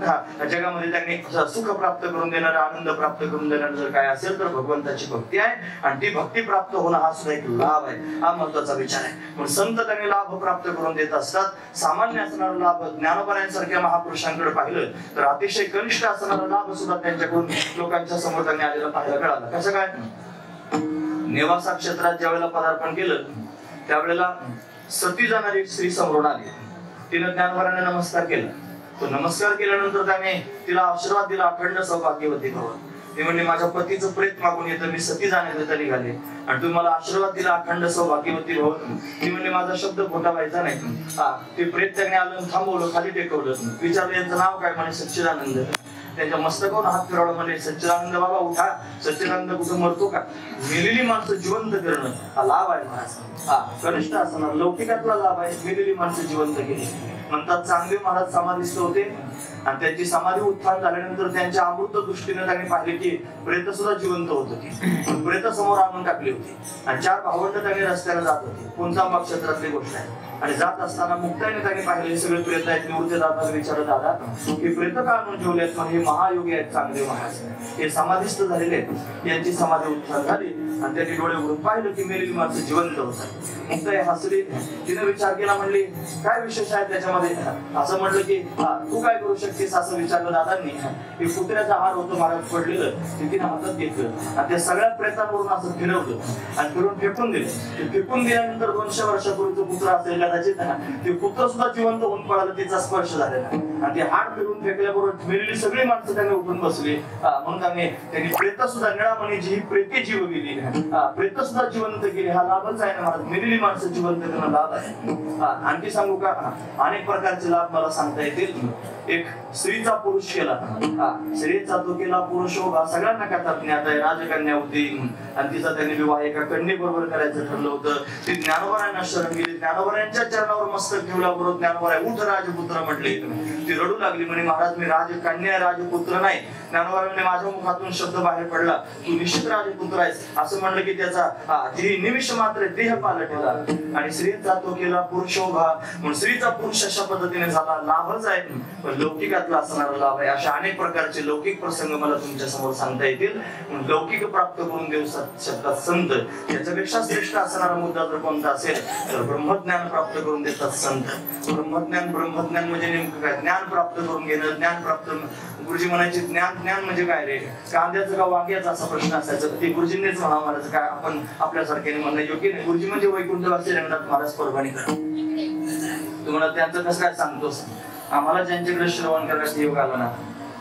जगामध्ये त्यांनी सुख प्राप्त करून देणारा, आनंद प्राप्त करून देणारा जर काय असेल तर भगवंताची भक्ती आहे. आणि ती भक्ती प्राप्त होणं हा सुद्धा एक लाभ आहे. हा महत्वाचा विचार आहे. पण संत त्यांनी लाभ प्राप्त करून देत असतात. सामान्य असणारा लाभ ज्ञानोबरांसारख्या महापुरुषांकडे पाहिलं तर अतिशय कनिष्ठ असणारा लाभ सुद्धा त्यांच्याकडून लोकांच्या समोर त्यांनी आलेला पाहायला मिळाला. कसं काय? नेवासा क्षेत्रात ज्या वेळेला पदार्पण केलं त्यावेळेला सती जाणारी एक स्त्री समोरून आली. तिने ज्ञानोबरांना नमस्कार केला. तो नमस्कार केल्यानंतर त्याने तिला आशीर्वाद दिला, अखंड सौभाग्यवती भव. ती म्हणली माझ्या पतीचं प्रेत मागून येतं, मी सती जाण्याकरिता निघाले आणि तुम्ही मला आशीर्वाद दिला अखंड सौभाग्यवती भव. ती म्हणली माझा शब्द खोटा व्हायचा नाही. ते प्रेत त्याने आलं, थांबवलं, खाली टेकवलं, विचारलं यांचं नाव काय? म्हणे सच्चिदानंद. त्यांच्या मस्तकावर हात फिरवला, म्हणजे सच्चिदानंद बाबा उठा, सच्चिदानंद कुठं मरतो का? मेलेली माणसं जिवंत करणं हा लाभ आहे महाराज. कनिष्ठ असणार लौकिकातला लाभ आहे. मेलेली माणसं जिवंत केली. म्हणतात चांगले महाराज समाधिस्थ होते आणि त्यांची समाधी उत्थान झाल्यानंतर त्यांच्या अमृत दृष्टीने त्यांनी पाहिले की प्रेत सुद्धा जिवंत होत होती, प्रेत समोर आणून टाकली होती आणि 4 भावंड त्यांनी रस्त्याला जात होती. कोणता क्षेत्रातली गोष्ट आहे. आणि जात असताना मुक्ताईने त्यांनी पाहिले सगळे प्रेत आहेत. निवृत्ती दादा विचारत दादा हे प्रेत का आणून ठेवलेत? मग हे महायोगी आहेत, चांगले महाराज, हे समाधीस्थ झालेले आहेत. यांची समाधी उत्थान झाली आणि त्यांनी डोळे उघडून पाहिलं की मेलेली माणसं जिवंत होतात. मुक्ताई हसली. तिने विचार केला, म्हणली काय विशेष आहे त्याच्यामध्ये? असं म्हणलं की तू काय करू शकतेस असं विचारलं दादांनी. हे कुत्र्याचा हार होतं महाराज पडलेलं, ते तिने हातात घेतलं आणि त्या सगळ्या प्रेतांवरून असं फिरवलं आणि फिरून फेकून दिलं. ते फेकून दिल्यानंतर 200 वर्षापूर्वीचं कुत्र असेल कदाचित, ते कुत्र सुद्धा जिवंत होऊन पडालं, तिचा स्पर्श झालेला आणि ते हाड फिरून फेकल्याबरोबर मेलेली सगळी माणसं त्यांनी उठून बसली. म्हणून त्यांनी प्रेत सुद्धा निळामणी जी प्रेते जीव गेली, प्रेत सुद्धा जिवंत गेली. हा लाभच आहे ना महाराज, मेलेली माणसं जिवंत करणं लाभ आहे. आणखी सांगू का? अनेक प्रकारचे लाभ मला सांगता येतील. एक स्त्रीचा पुरुष केला, स्त्रीचा तो केला पुरुष होगा, सगळ्यांना कथात ज्ञात आहे. राजकन्या होती आणि तिचा त्यांनी विवाह एका कन्ये बरोबर करायचं ठरलं होतं. ती ज्ञानोबरायांना शरण गेली, ज्ञानोबरायांच्या चरणावर मस्तक ठेवल्याबरोबर ज्ञानोबराय उठ राजपुत्र म्हटले. ती रडू लागली, म्हणे महाराज मी राजकन्या राजपुत्र नाही. ज्ञानोबरांनी माझ्या मुखातून शब्द बाहेर पडला, तू निश्चित राजपुत्र आहेस असं म्हणलं की त्याचा ती निमिष मात्र देह पालटला आणि स्त्रीचा तो केला पुरुष होगा. म्हणून स्त्रीचा पुरुष अशा पद्धतीने झाला. लाभच आहे, पण लौकिकातला असणारा लाभ आहे. अशा अनेक प्रकारचे लौकिक प्रसंग मला तुमच्या समोर सांगता येतील. लौकिक प्राप्त करून देऊ शकतात संत. याच्यापेक्षा श्रेष्ठ असणारा मुद्दा जर कोणता असेल तर ब्रह्मज्ञान प्राप्त करून देतात संत. ब्रह्मज्ञान म्हणजे नेमकं काय? ज्ञान प्राप्त करून घेणं. ज्ञान प्राप्त, गुरुजी म्हणायचे ज्ञान म्हणजे काय रे? कांद्याचं का वांग्याचा असा प्रश्न असायचा. ते गुरुजींनीच म्हणा महाराज, काय आपण आपल्यासारख्याने म्हणणं योग्य नाही. गुरुजी म्हणजे वैकुंठवासी रंगनाथ महाराज परभणीकर. तुम्हाला त्यांचं कसं काय सांगतोस? आम्हाला ज्यांच्याकडे श्रवण करण्याचा योग आला ना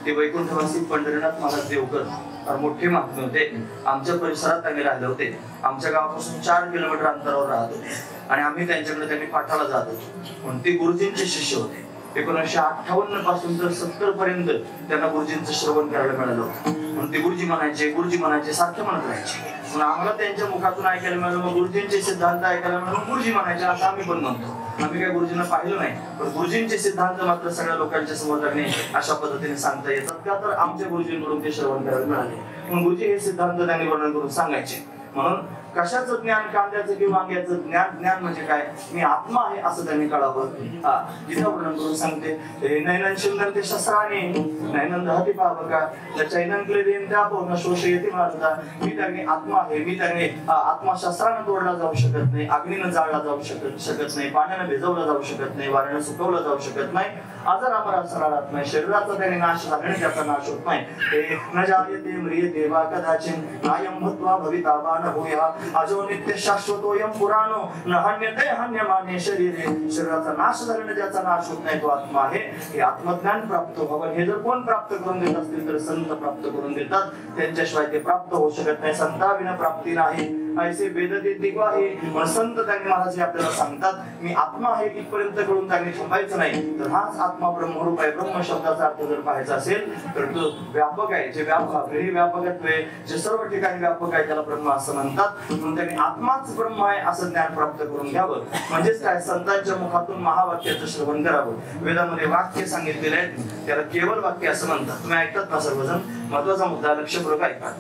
ते वैकुंठवासी पंढरीनाथ महाराज देवकर फार मोठे महात्मे होते. आमच्या परिसरात त्यांनी राहिले होते. आमच्या गावापासून 4 किलोमीटर अंतरावर राहत होते आणि आम्ही त्यांच्याकडे पाठाला जात होतो. पण ते गुरुजींचे शिष्य होते. 1958 पासून तर 70 पर्यंत त्यांना गुरुजींचं श्रवण करायला मिळालं होतं. म्हणून ते गुरुजी म्हणायचे सारखे म्हणत राहायचे. म्हणून आम्हाला त्यांच्या मुखातून ऐकायला मिळालं, मग गुरुजींचे सिद्धांत ऐकायला मिळालं, गुरुजी म्हणायचे असं आम्ही पण म्हणतो. आम्ही काय गुरुजींना पाहिलं नाही, पण गुरुजींचे सिद्धांत मात्र सगळ्या लोकांच्या समोर त्यांनी अशा पद्धतीने सांगता येतात का? तर आमच्या गुरुजींकडून ते श्रवण करायला मिळाले. म्हणून गुरुजी हे सिद्धांत त्यांनी वर्णन करून सांगायचे. म्हणून कशाचं ज्ञान? कांद्याचं किंवा वांग्याचं ज्ञान. ज्ञान म्हणजे काय? मी आत्मा आहे असं त्यांनी कळावं. गीता वर्णन करून सांगते, नैनन शिंदन ते शस्त्राने नैनंद हाती पाहावं का चैनंकले देन त्या पूर्ण शोष येते मारता. मी त्याने आत्मा आहे. मी त्याने आत्मा शस्त्रानं तोडला जाऊ शकत नाही, अग्नीनं जाळला जाऊ शकत नाही, पाण्यानं भिजवला जाऊ शकत नाही, वाऱ्यानं सुकवला जाऊ शकत नाही. आजार आमर असणारा आत्मा आहे. शरीराचा त्याने नाश झाल्याने त्याचा नाश होत नाही. न जायते म्रियते वा कदाचिन नायं भूत्वा भविता वा न भूया अजो नित्य शाश्वतोयम पुराणो न हन्यते हन्यमाने शरीरे. शरीराचा नाश झाल्याने ज्याचा नाश होत नाही तो आत्मा आहे. हे आत्मज्ञान प्राप्त व्हावं. हे जर कोण प्राप्त करून देत असतील तर संत प्राप्त करून देतात. त्यांच्याशिवाय ते प्राप्त होऊ शकत नाही. संताविना प्राप्ती नाही ऐसे वेदते दिग्वाहे. म्हणून संत त्यांनी महाराज आपल्याला सांगतात मी आत्मा आहे इथपर्यंत कळून त्यांनी थांबायचं नाही. तर हाच आत्मा ब्रह्मरूप आहे. ब्रह्म शब्दाचा अर्थ जर पाहायचा असेल तर तो व्यापक आहे. जे व्यापकत्व आहे, जे सर्व ठिकाणी व्यापक आहे त्याला ब्रह्म असं म्हणतात. म्हणून त्यांनी आत्माच ब्रह्म आहे असं ज्ञान प्राप्त करून घ्यावं. म्हणजेच काय? संतांच्या मुखातून महावाक्याचं श्रवण करावं. वेदामध्ये वाक्य सांगितलेले आहेत त्याला केवळ वाक्य असं म्हणतात. तुम्ही ऐकतात ना सर्वजण? महत्वाचा मुद्दा लक्षपूर्वक ऐका.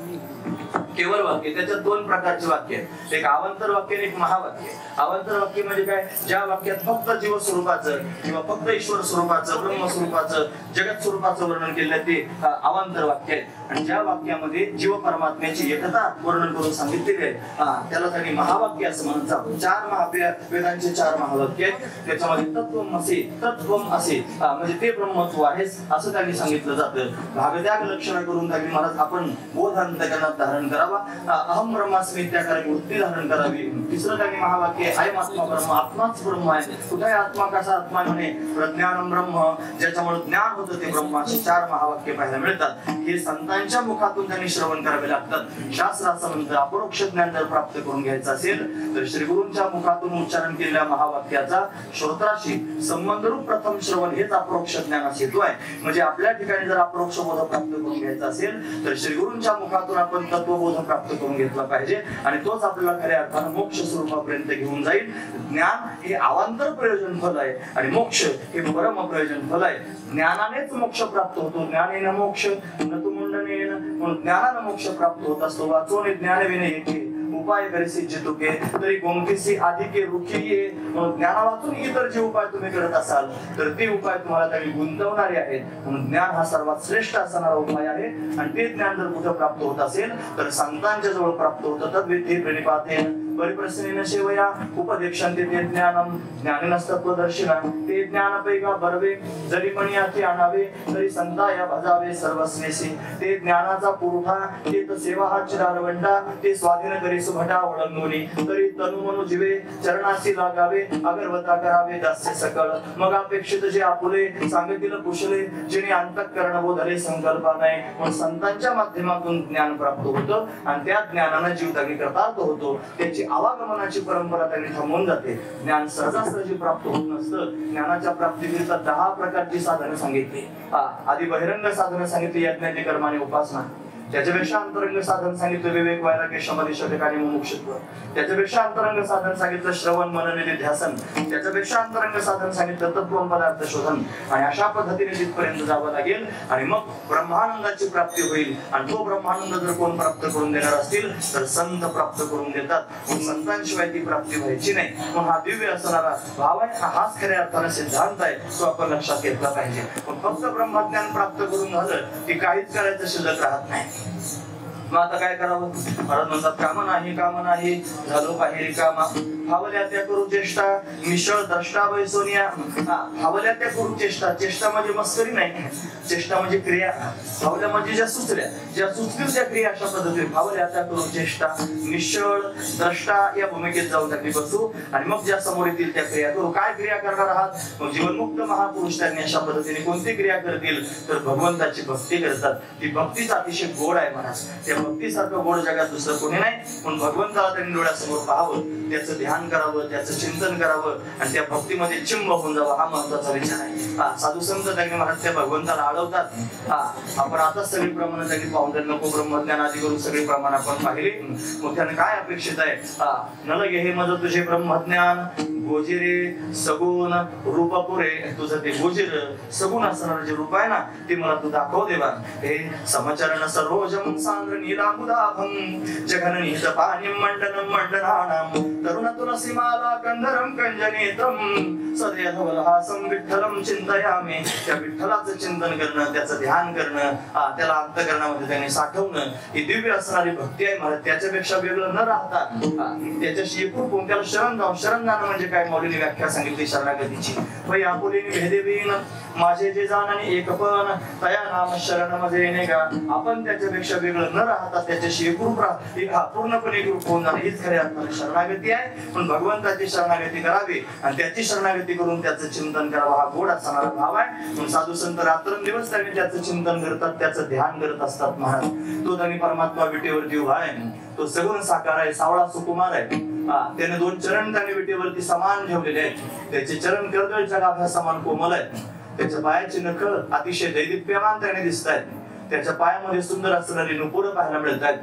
केवळ वाक्य, त्याच्यात 2 प्रकारचे वाक्य आहेत. एक अवांतर वाक्य आणि एक महावाक्य. अवांतर वाक्य म्हणजे काय? ज्या वाक्यात फक्त जीव स्वरूपाचं किंवा फक्त ईश्वर स्वरूपाचं, ब्रह्म स्वरूपाचं, जगत स्वरूपाचं वर्णन केलं ते अवांतर वाक्य आहे. आणि ज्या वाक्यामध्ये जीव परमात्म्याची एकता वर्णन करून सांगितलेली आहे त्याला त्यांनी महावाक्य असं म्हणतात. 4 महावाक्य, वेदांचे 4 महावाक्य आहेत. त्याच्यामध्ये तत्वम असे म्हणजे ते ब्रह्मत्व आहे असं त्यांनी सांगितलं जातं. भागत्याग लक्षण करून त्यांनी महाराज आपण बोध अंतःकरणात धारण करावा. अहम ब्रह्मास्मी त्याकडे वृत्ती धारण करावी. तिसरं त्यांनी महावाक्य अयम आत्मा ब्रह्म. आत्माच ब्रह्म आहे. कुठे आत्मा? कसा आत्मा? म्हणे प्रज्ञानम ब्रह्म, ज्याच्यामुळे ज्ञान होतं ते ब्रह्म. असे 4 महावाक्य पाहायला मिळतात. हे संतांच्या मुखातून त्यांनी श्रवण करावे लागतात. शास्त्र असं म्हणतं अपरोक्ष ज्ञान जर प्राप्त करून घ्यायचं असेल तर श्री गुरूंच्या मुखातून उच्चारण केलेल्या महावाक्याचा श्रोत्राशी संबंधरूप प्रथम श्रवण हेच अपरोक्ष ज्ञानाचा हेतू आहे. म्हणजे आपल्या ठिकाणी जर अपरोक्ष बोध प्राप्त करून घ्यायचा असेल तर श्री गुरूंच्या मुखातून आपण तत्वबोध बोध प्राप्त करून घेतला पाहिजे आणि तोच आपल्याला खऱ्या अर्थानं मोक्ष स्वरूपापर्यंत घेऊन जाईल. ज्ञान हे अवांतर प्रयोजन फल आहे आणि मोक्ष हे परम प्रयोजन फल आहे. ज्ञानानेच मोक्ष प्राप्त होतो. ज्ञानेन मोक्ष न तु मुंडनेन, म्हणून ज्ञानानं मोक्ष प्राप्त होत असतो. वाचोने ज्ञान विने येते उपाय करीसी जितुके तरी गोमतीसी अधिके रुखीये. म्हणून ज्ञाना वाचून इतर जे उपाय तुम्ही करत असाल तर ते उपाय तुम्हाला काही गुंतवणारे आहेत. म्हणून ज्ञान हा सर्वात श्रेष्ठ असणारा उपाय आहे आणि ते ज्ञान जर कुठे प्राप्त होत असेल तर संतांच्या जवळ प्राप्त होतं. तद्विधी प्रणिपातेन परिप्रश्नेन सेवया उपदेक्षन्ते ते ज्ञानम ज्ञानिनस्तत्वदर्शिनः. ते ज्ञानपैका बरवे जरी मणी हाती आणावे तरी संताया भजावे सर्वस्वेसी. ते ज्ञानाचा पुरवठा ते सेवा हा चिदारवंडा. ते स्वाधीन करी सुभटा ओळंगुनी तरी तनु मनु जीवे चरणाशी लागावे अगरवता करावे दास्य सकळ. मग अपेक्षित जे आपुले सांगतील कुशले जिने अंतःकरण बोधले संकल्पा नाही. म्हणून संतांच्या माध्यमातून ज्ञान प्राप्त होतं आणि त्या ज्ञानानं जीव जागी कृतार्थ होतो. त्याची आवागमनाची परंपरा त्यांनी थांबवून जाते. ज्ञान सहजासहजी प्राप्त होत नसतं. ज्ञानाच्या प्राप्तीकरिता 10 प्रकारची साधनं सांगितली. आधी बहिरंग साधनं सांगितली यज्ञाची कर्माने उपासना. त्याच्यापेक्षा अंतरंग साधन सांगितलं विवेक वैराग्य समाधी शतक आणि मुमुक्षुत्व. त्याच्यापेक्षा अंतरंग साधन सांगितलं श्रवण मनन निध्यासन. त्याच्यापेक्षा अंतरंग साधन सांगितलं तत्व पदार्थ शोधन. आणि अशा पद्धतीने तिथपर्यंत जावं लागेल आणि मग ब्रह्मानंदाची प्राप्ती होईल. आणि तो ब्रह्मानंद जर कोण प्राप्त करून देणार असतील तर संत प्राप्त करून देतात. संतांशिवाय ती प्राप्ती व्हायची नाही. मग हा दिव्य असणारा भाव आहे. हाच खऱ्या अर्थाने सिद्धांत आहे. तो आपण लक्षात घेतला पाहिजे. पण फक्त ब्रह्मज्ञान प्राप्त करून झालं की काहीच करायचं शिल्लक राहत नाही. मग आता काय करावं? महाराज म्हणतात काम नाही झालो बाहेर कामा. भावल्या त्या करू चेष्टा मिशळ द्रष्टा वैसोनिया. भावल्या त्या करू चेष्टा. चेष्टा म्हणजे मस्करी नाही. चेष्टा म्हणजे क्रिया. भावल्या म्हणजे ज्या सुचतील त्या क्रिया अशा पद्धतीने भावल्या त्या करू चेष्टा मिशळ द्रष्टा या भूमिकेत जाऊन त्यांनी बसू आणि मग ज्या समोर येतील त्या क्रिया करू. काय क्रिया करणार आहात? मग जीवनमुक्त महापुरुष त्यांनी अशा पद्धतीने कोणती क्रिया करतील तर भगवंताची भक्ती करतात. ती भक्तीच अतिशय गोड आहे महाराज. त्या भक्तीसारखं गोड जगात दुसरं कोणी नाही. पण भगवंताला त्यांनी डोळ्यासमोर पाहावं, त्याचं ध्यान करावं, त्याचं चिंतन करावं आणि त्या भक्तीमध्ये चिंब होऊन जावं. हा महत्वाचा विचार आहे. साधू संत त्यांनी महाराज त्या भगवंताला अडवतात. आपण आता सगळी प्रमाण त्यांनी पाहून नको ब्रह्मज्ञान आदी करून सगळी प्रमाण आपण पाहिली. मग त्याने काय अपेक्षित आहे? नलगे हे मज तुझे ब्रह्मज्ञान गोजिरे सगुण रूपपुरे. तुझं ते गोजिर सगुण असणारं जे रूप आहे ना ते मला तू दाखव देवा. हे समचरण सरोजम सांद्र नीलामुदाभं जघन निहित पाणिं मंडनं मंडनानां तरुण तुलसी माला कंदरं कंजनेत्रं सदैवलहासं विठ्ठलं चिंतयामि. त्या विठ्ठलाचं चिंतन करणं, त्याचं ध्यान करणं, त्याला अंतःकरणामध्ये त्याने साठवणं ही दिव्य असणारी भक्ती आहे महाराज. त्याच्यापेक्षा वेगळं न राहता त्याच्याशी एकूण होऊन त्याला शरण जाणं म्हणजे काय? मौलीने व्याख्या सांगितली शरणागतीची. वै आपुलीने भेदेवीन माझे जे जाणणे एकपण तया नाम शरण मध्ये येणे का. आपण त्याच्यापेक्षा वेगळं न राहता त्याच्याशी एकरूप पूर्णपणे एकरूप होऊन जाणं हीच खऱ्या अर्थाने शरणागती आहे. पण भगवंताची शरणागती करावी आणि त्याची शरणागती करून त्याचं चिंतन करावं हा गोड असणारा भाव आहे. म्हणून साधू संत रात्रंदिवस त्यांनी त्याचं चिंतन करतात, त्याचं ध्यान करत असतात महाराज. तो त्यांनी परमात्मा विटेवरती उभा आहे. तो सगुण साकार आहे, सावळा सुकुमार आहे. त्याने 2 चरण त्याने विटेवरती समान ठेवलेले आहेत. त्याचे चरण कर्दळीच्या गाभ्या समान कोमल आहेत. त्याच्या पायाची नख अतिशय दैदिप्यमान त्याने दिसत आहेत. त्याच्या पायामध्ये सुंदर असणारी नुपुरं पाहायला मिळत आहेत.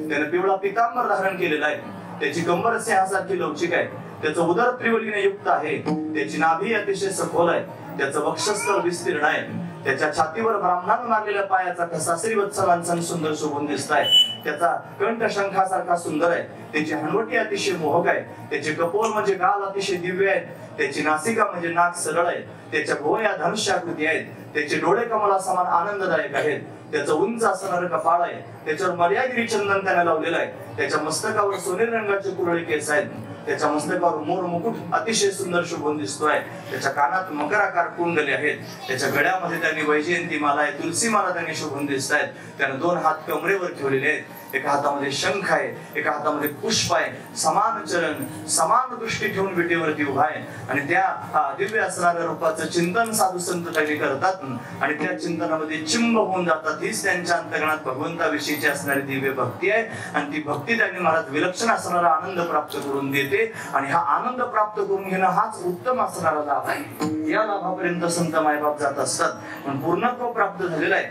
त्याने पिवळा पितांबर धारण केलेला आहे. त्याची कंबर सिंहासारखी लवचिक आहे. त्याचं उदर त्रिवलीने युक्त आहे. त्याची नाभी अतिशय सखोल आहे. त्याचं वक्षस्थळ विस्तीर्ण आहे. त्याच्या छातीवर ब्राह्मणानं मारलेल्या पायाचा ठसा श्रीवत्सलांचा सुंदर शोभून दिसत आहे. त्याचा कंठ शंखासारखा सुंदर आहे. त्याची हनवटी अतिशय मोहक आहे. त्याचे कपोल म्हणजे गाल अतिशय दिव्य आहेत. त्याची नासिका म्हणजे नाक सरळ आहे. त्याच्या भुवया धनुष्याकृती आहेत. त्याचे डोळे कमला समान आनंददायक आहेत. त्याचं उंच असणारं कपाळ आहे. त्याच्यावर मर्यागिरी चंदन त्याने लावलेलं आहे. त्याच्या मस्तकावर सोनेरी रंगाचे कुरळे केस आहेत. त्याच्या मस्तकावर मोर मुकुट अतिशय सुंदर शोभून दिसतोय. त्याच्या कानात मकराकार कुंडले आहेत. त्याच्या गळ्यामध्ये त्यांनी वैजयंती माला आहे, तुलसी माला त्यांनी शोभून दिसत आहेत. त्याने 2 हात कमरेवर ठेवलेले आहेत. एका हातामध्ये शंख आहे, एका हातामध्ये पुष्प आहे. समान चरण समान दृष्टी ठेवून विटेवरती उभा आहे आणि त्या दिव्य असणाऱ्या रूपाचं चिंतन साधू संत त्यांनी करतात आणि त्या चिंतनामध्ये चिंब होऊन जातात. हीच त्यांच्या अंतर्गणात भगवंताविषयीची असणारी दिव्य भक्ती आहे आणि ती भक्ती त्यांनी महाराज विलक्षण असणारा आनंद प्राप्त करून देते आणि हा आनंद प्राप्त करून घेणं हाच उत्तम असणारा लाभ आहे. या लाभापर्यंत संत मायबाप जात असतात. पण पूर्णत्व प्राप्त झालेलं आहे.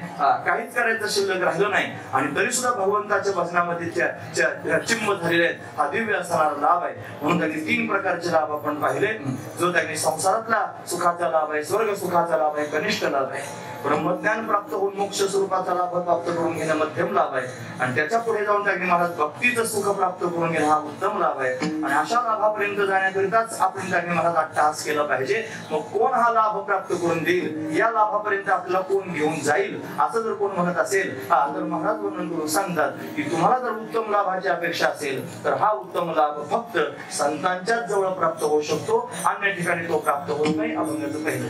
काहीच करायचं शिल्लक राहिलं नाही आणि तरी सुद्धा भगवंताच्या भजनामध्ये चिम्म झालेले आहेत. हा दिव्य असणारा लाभ आहे. म्हणून त्यांनी 3 प्रकारचे लाभ आपण पाहिले. जो त्यांनी संसारातला सुखाचा लाभ आहे, स्वर्ग सुखाचा लाभ आहे, कनिष्ठ लाभ आहे. ब्रह्मज्ञान प्राप्त होऊन मोक्ष स्वरूपाचा लाभ प्राप्त करून घेणं मध्यम लाभ आहे. आणि त्याच्या पुढे जाऊन त्यांनी महाराज भक्तीचं सुख प्राप्त करून घेणं हा उत्तम लाभ आहे. आणि अशा लाभापर्यंत जाण्याकरिताच आपण त्यांनी महाराज अट्टहास केला पाहिजे. मग कोण हा लाभ प्राप्त करून देईल, या लाभापर्यंत आपल्याला कोण घेऊन जाईल, असं जर कोण म्हणत असेल तर महाराज वर्णन करून सांगतात की तुम्हाला जर उत्तम लाभाची अपेक्षा असेल तर हा उत्तम लाभ फक्त संतांच्याच जवळ प्राप्त होऊ शकतो, अन्य ठिकाणी तो प्राप्त होत नाही. अभंगाचं पहिलं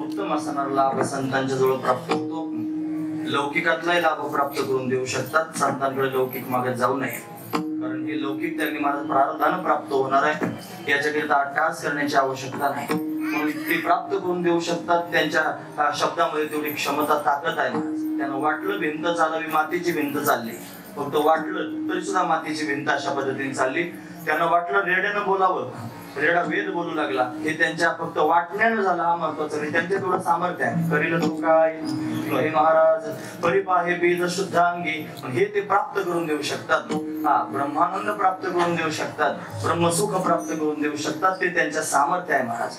उत्तम असणारा लाभ संतांच्या जवळ प्राप्त होतो. लौकिकातलाही लाभ प्राप्त करून देऊ शकतात. संतांकडे लौकिक मागत जाऊ नये, कारण हे लौकिक त्यांनी माझं प्रारब्धानं प्राप्त होणार आहे. याच्याकरिता अट्टहास करण्याची आवश्यकता नाही. म्हणून ते प्राप्त करून देऊ शकतात. त्यांच्या शब्दामध्ये तेवढी क्षमता, ताकद आहे. त्यांना वाटलं भिंत चालावी, मातीची भिंत चालली. फक्त वाटलं तरी सुद्धा मातीची भिंत अशा पद्धतीने चालली. त्यांना वाटलं रेड्यानं बोलावं, रेडा वेद बोलू लागला. हे त्यांच्या फक्त वाटण्यानं झाला, हा महत्वाचं नाही. त्यांचे थोडं सामर्थ्य आहे. करील तू काय हे महाराज परिपाहे बीज शुद्धांगी, हे ते प्राप्त करून देऊ शकतात. ब्रह्मानंद प्राप्त करून देऊ शकतात, ब्रह्मसुख प्राप्त करून देऊ शकतात. ते त्यांच्या सामर्थ्य आहे महाराज.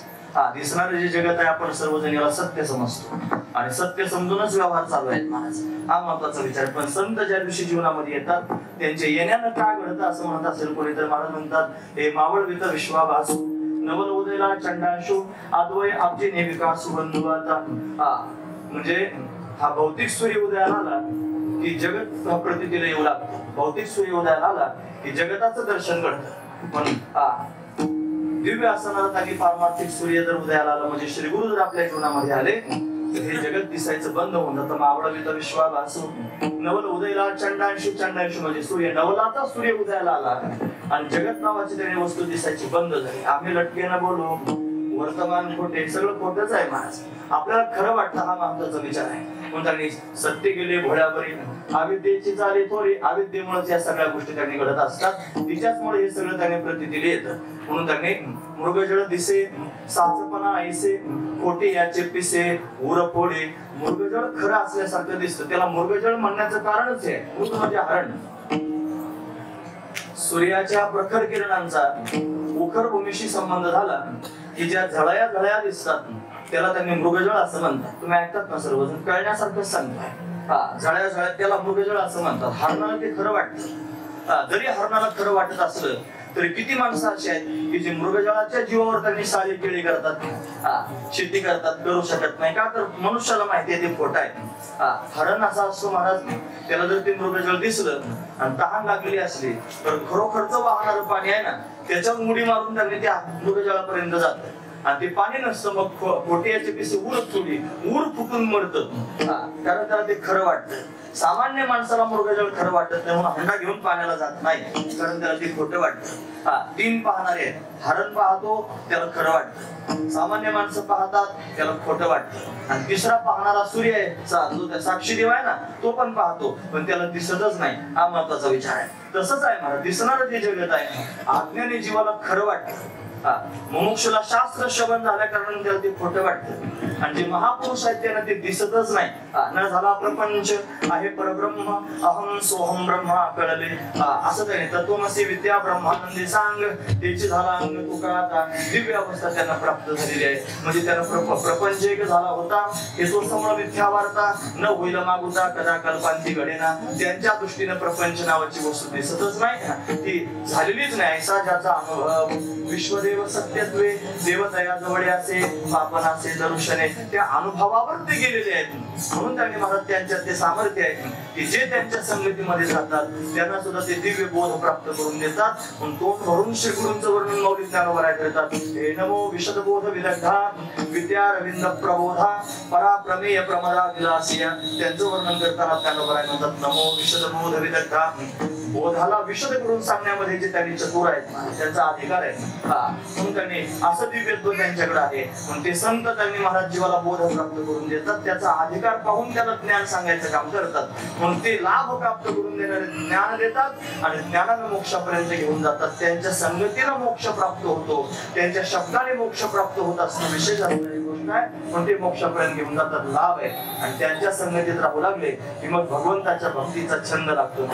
दिसणारे जे जगत आहे आपण सर्वजण याला सत्य समजतो आणि सत्य समजूनच व्यवहार चालू आहेत महाराज. हा महत्वाचा विचार. पण संत ज्या दिवशी जीवनामध्ये येतात त्यांचे येण्यानं काय घडतं असं म्हणत असेल कोणी तर महाराज म्हणतात, हे मावळ वित विश्वाभासू नवल उदयला चंडांशू आद्वय आपजी नेविकासू बंधू. आता म्हणजे हा भौतिक सूर्य उदयाला आला की जगत प्रतीला येऊ लागतो. भौतिक सूर्य उदयाला आला की जगताचं दर्शन घडतं. पण दिव्य असणारा ताकी पारमार्थिक सूर्य जर उदयाला आला म्हणजे श्री गुरु जर आपल्या जीवनामध्ये आले तर हे जगत दिसायचं बंद होऊन जातं. मावळवित विश्वाभासू नवल उदयला चंडांशू. चंडांशू म्हणजे सूर्य, नवलाचा सूर्य उदयाला आला आणि जगत नावाची त्याने वस्तू दिसायची बंद झाली. आम्ही लटकेनं बोलू, वर्तमान खोटे, सगळं खोटच आहे महाराज. आपल्याला खरं वाटतं, हा महत्वाचा विचार आहे. म्हणून त्यांनी सत्य गेले भोळ्यावरी, अविद्येची चाले थोरी. अविद्येमुळे या सगळ्या गोष्टी त्यांनी घडत असतात. तिच्याचमुळे हे सगळं त्यांनी प्रतिदिले येतं. म्हणून त्यांनी मृगजळ दिसे साचपणा ऐसे, खोटे याचे पिसे उर फोडे. मृगजळ खरं असल्यासारखं दिसतं. त्याला मृगजळ म्हणण्याचं कारणच आहे मृग म्हणजे हरण. सूर्याच्या प्रखर किरणांचा उखर भूमीशी संबंध झाला की ज्या झळया झळया दिसतात त्याला त्यांनी मृगजळ असं म्हणतात. तुम्ही ऐकतात ना सर्वजण, कळण्यासारखंच सांगताय. झळया झळया त्याला मृगजळ असं म्हणतात. हरणाला ते खरं वाटतं. जरी हरणाला खरं वाटत असलं तरी किती माणसं अशी आहेत की जे मृगजळाच्या जीवावर त्यांनी सारी केळी करतात, शेती करतात, करू शकत नाही. का तर मनुष्याला माहिती आहे ते खोटं आहे. हरण असा असतो महाराज, त्याला जर ते मृगजळ दिसलं आणि तहान लागलेली असली तर खरोखरच वाहणारं पाणी आहे ना त्याच्यावर मुडी मारून त्यांनी त्या मृगजळापर्यंत जात आणि ते पाणी नसतं. मग खोट्याचे पिसे उरत थोडी ऊर फुटून मरतं, कारण त्याला ते खरं वाटतं. सामान्य माणसाला मृगजळ खरं वाटत नाही म्हणून हंडा घेऊन पाण्याला जात नाही, कारण त्याला ते खोटं वाटतं. तीन पाहणारे आहेत. हरण पाहतो त्याला खरं वाटतं, सामान्य माणसं पाहतात त्याला खोटं वाटतं, आणि तिसरा पाहणारा सूर्य आहे जो त्या साक्षी देव आहे ना तो पण पाहतो पण त्याला दिसतच नाही. हा महत्वाचा विचार आहे. तसंच आहे मला दिसणारं जे जगत आहे आज्ञाने जीवाला खरं वाटतं. मुमुक्षुला शास्त्र श्रवण झाल्या कारण त्याला ते खोटं वाटतं, आणि जे महापुरुष आहेत त्यांना ते दिसतच नाही. न झाला प्रपंच आहे परब्रह्म अहम सोहम ब्रह्मा कळले असं त्याने तत्वमसी विद्या ब्रह्मानंदी सांग त्याची झाला अंग तुका दिव्य अवस्था त्यांना प्राप्त झालेली आहे. म्हणजे त्यांना प्रपंच एक झाला होता हे तो समोर मिथ्या वार्ता न होईल मागुता कदा कल्पांती घडेना. त्यांच्या दृष्टीने प्रपंच नावाची वस्तू दिसतच नाही, ती झालेलीच नाही. ऐसा ज्याचा अनुभव विश्वदेव सत्यत्वे देवतया जवळ असे पापन असे दर्शने त्या अनुभवावर ते गेलेले आहेत. म्हणून त्यांनी महाराज त्यांच्यात ते सामर्थ्य आहे की जे त्यांच्या संगतीमध्ये जातात त्यांना सुद्धा ते दिव्य बोध प्राप्त करून देतात. म्हणून तोंड भरून श्री गुरूंचं वर्णन मौलिक ज्ञानोबर करतात. हे नमो विशदबोध विदग्धा विद्या रविंद प्रबोधा पराप्रमेय प्रमदा विलासिया. त्यांचं वर्णन करताना ज्ञानोबर म्हणतात नमो विशदबोध विदग्धा. बोधाला विशद करून सांगण्यामध्ये जे त्यांनी चतुर आहेत त्यांचा अधिकार आहे. म्हणून त्यांनी असं दिव्यत्व त्यांच्याकडे आहे. म्हणून ते संत त्यांनी महाराज जीवाला बोध प्राप्त करून देतात, त्याचा अधिकार पाहून त्याला ज्ञान सांगायचं काम करतात. म्हणून ते लाभ प्राप्त करून देणारे ज्ञान देतात आणि ज्ञानानं मोक्षापर्यंत घेऊन जातात. त्यांच्या संगतीला मोक्ष प्राप्त होतो, त्यांच्या शब्दाने मोक्ष प्राप्त होत असणं विशेष असणारी गोष्ट आहे. पण ते मोक्षापर्यंत घेऊन जातात, लाभ आहे. आणि त्यांच्या संगतीत राहू लागले की मग भगवंताच्या भक्तीचा छंद लागतो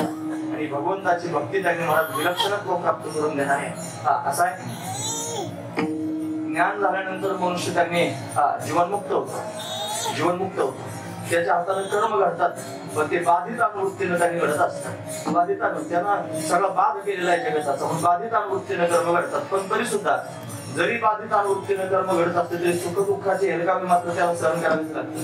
आणि भगवंताची भक्ती त्यांनी महाराज विलक्षणत्व प्राप्त करून देणार आहे. असं आहे. ज्ञान झाल्यानंतर मनुष्य त्यांनी जीवनमुक्त होतो. त्याच्या हाताने कर्म घडतात पण ते बाधित अनुवृत्तीने त्यांनी घडत असतात. बाधित त्यांना सगळा बाध केलेला आहे जगताचा, म्हणून बाधित अनुवृत्तीने कर्म घडतात. पण तरी सुद्धा जरी बाधित अनुवृत्तीने कर्म घडत असते तरी सुख दुःखाची हेलकामी मात्र त्याला सहन करावीच लागते.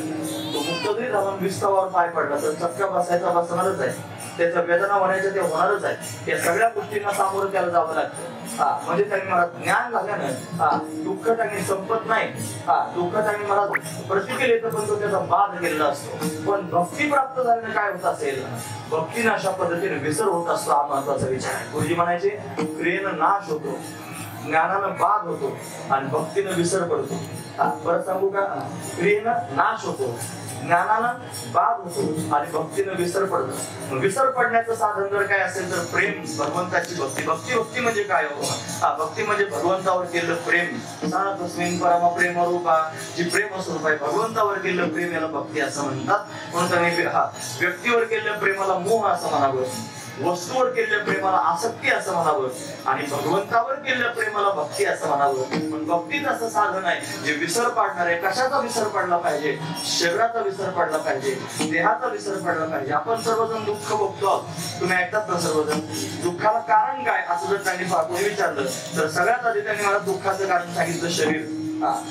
तो मुक्त जरी झाला विस्तावावर पाय पडला तर चक्का बसायचा बसणारच आहे, त्याच्या वेदना होण्याच्या ते होणारच आहे. या सगळ्या गोष्टींना सामोरं त्याला जावं लागतं. म्हणजे त्यांनी मला ज्ञान झाल्यानं दुःख त्यांनी संपत नाही. दुःख त्यांनी मला प्रतिकेल येतं पण तो त्याचा बाध केलेला असतो. पण भक्ती प्राप्त झाल्यानं काय होत असेल, भक्तीने अशा पद्धतीने विसर होत असतो. हा महत्वाचा विचार आहे. गुरुजी म्हणायचे क्रियेनं नाश होतो, ज्ञानानं बाध होतो आणि भक्तीनं विसर पडतो. परत सांगू का, क्रियेनं नाश होतो, ज्ञानानं बाध होतो आणि भक्तीनं विसर पडतो. विसर पडण्याचं साधन जर काय असेल तर प्रेम, भगवंताची भक्ती. भक्ती म्हणजे काय हो? भक्ती म्हणजे भगवंतावर केलेलं प्रेम. तस्मिन् परम प्रेम रूपा, जी प्रेम स्वरूप आहे भगवंतावर केलेलं प्रेम याला भक्ती असं म्हणतात. म्हणून त्यांनी व्यक्तीवर केलेल्या प्रेमाला मोह असं म्हणावं, वस्तूवर केलेल्या प्रेमाला आसक्ती असं म्हणावं आणि भगवंतावर केलेल्या प्रेमाला भक्ती असं म्हणावं. पण भक्तीच असं साधन आहे जे विसर पाडणार आहे. कशाचा विसर पडला पाहिजे? शरीराचा विसर पडला पाहिजे, देहाचा विसर पडला पाहिजे. आपण सर्वजण दुःख भोगतो, तुम्ही ऐकतात ना सर्वजण. दुःखाला कारण काय असं जर त्यांनी कोणी विचारलं तर सगळ्यात आधी त्यांनी मला दुःखाचं कारण सांगितलं शरीर.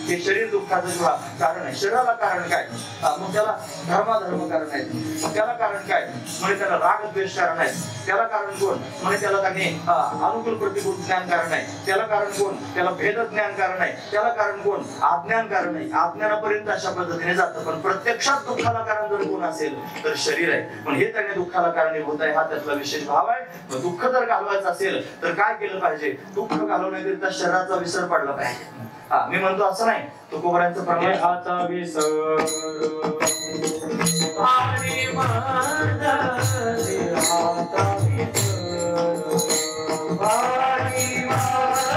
हे शरीर दुःखाचं कारण आहे. शरीराला कारण काय? मग त्याला धर्माधर्म कारण आहे. मग त्याला कारण काय? म्हणजे त्याला राग द्वेष कारण आहे. त्याला कारण कोण? म्हणजे त्याला त्यांनी अनुकूल प्रतिकूल ज्ञान कारण आहे. त्याला कारण कोण? त्याला भेद ज्ञान कारण आहे. त्याला कारण कोण? अज्ञान कारण आहे. अज्ञानापर्यंत अशा पद्धतीने जातं. पण प्रत्यक्षात दुःखाला कारण जर कोण असेल तर शरीर आहे. पण हे त्याने दुःखाला कारणीभूत आहे, हा त्यातला विशेष भाव आहे. दुःख जर घालवायचं असेल तर काय केलं पाहिजे? दुःख घालवण्याकरिता शरीराचा विसर पडला पाहिजे. मी म्हणतो असं नाही, तुकोबरांचं प्रमाण हाचा विसर आणि माझा हाचा विसर आणि माझा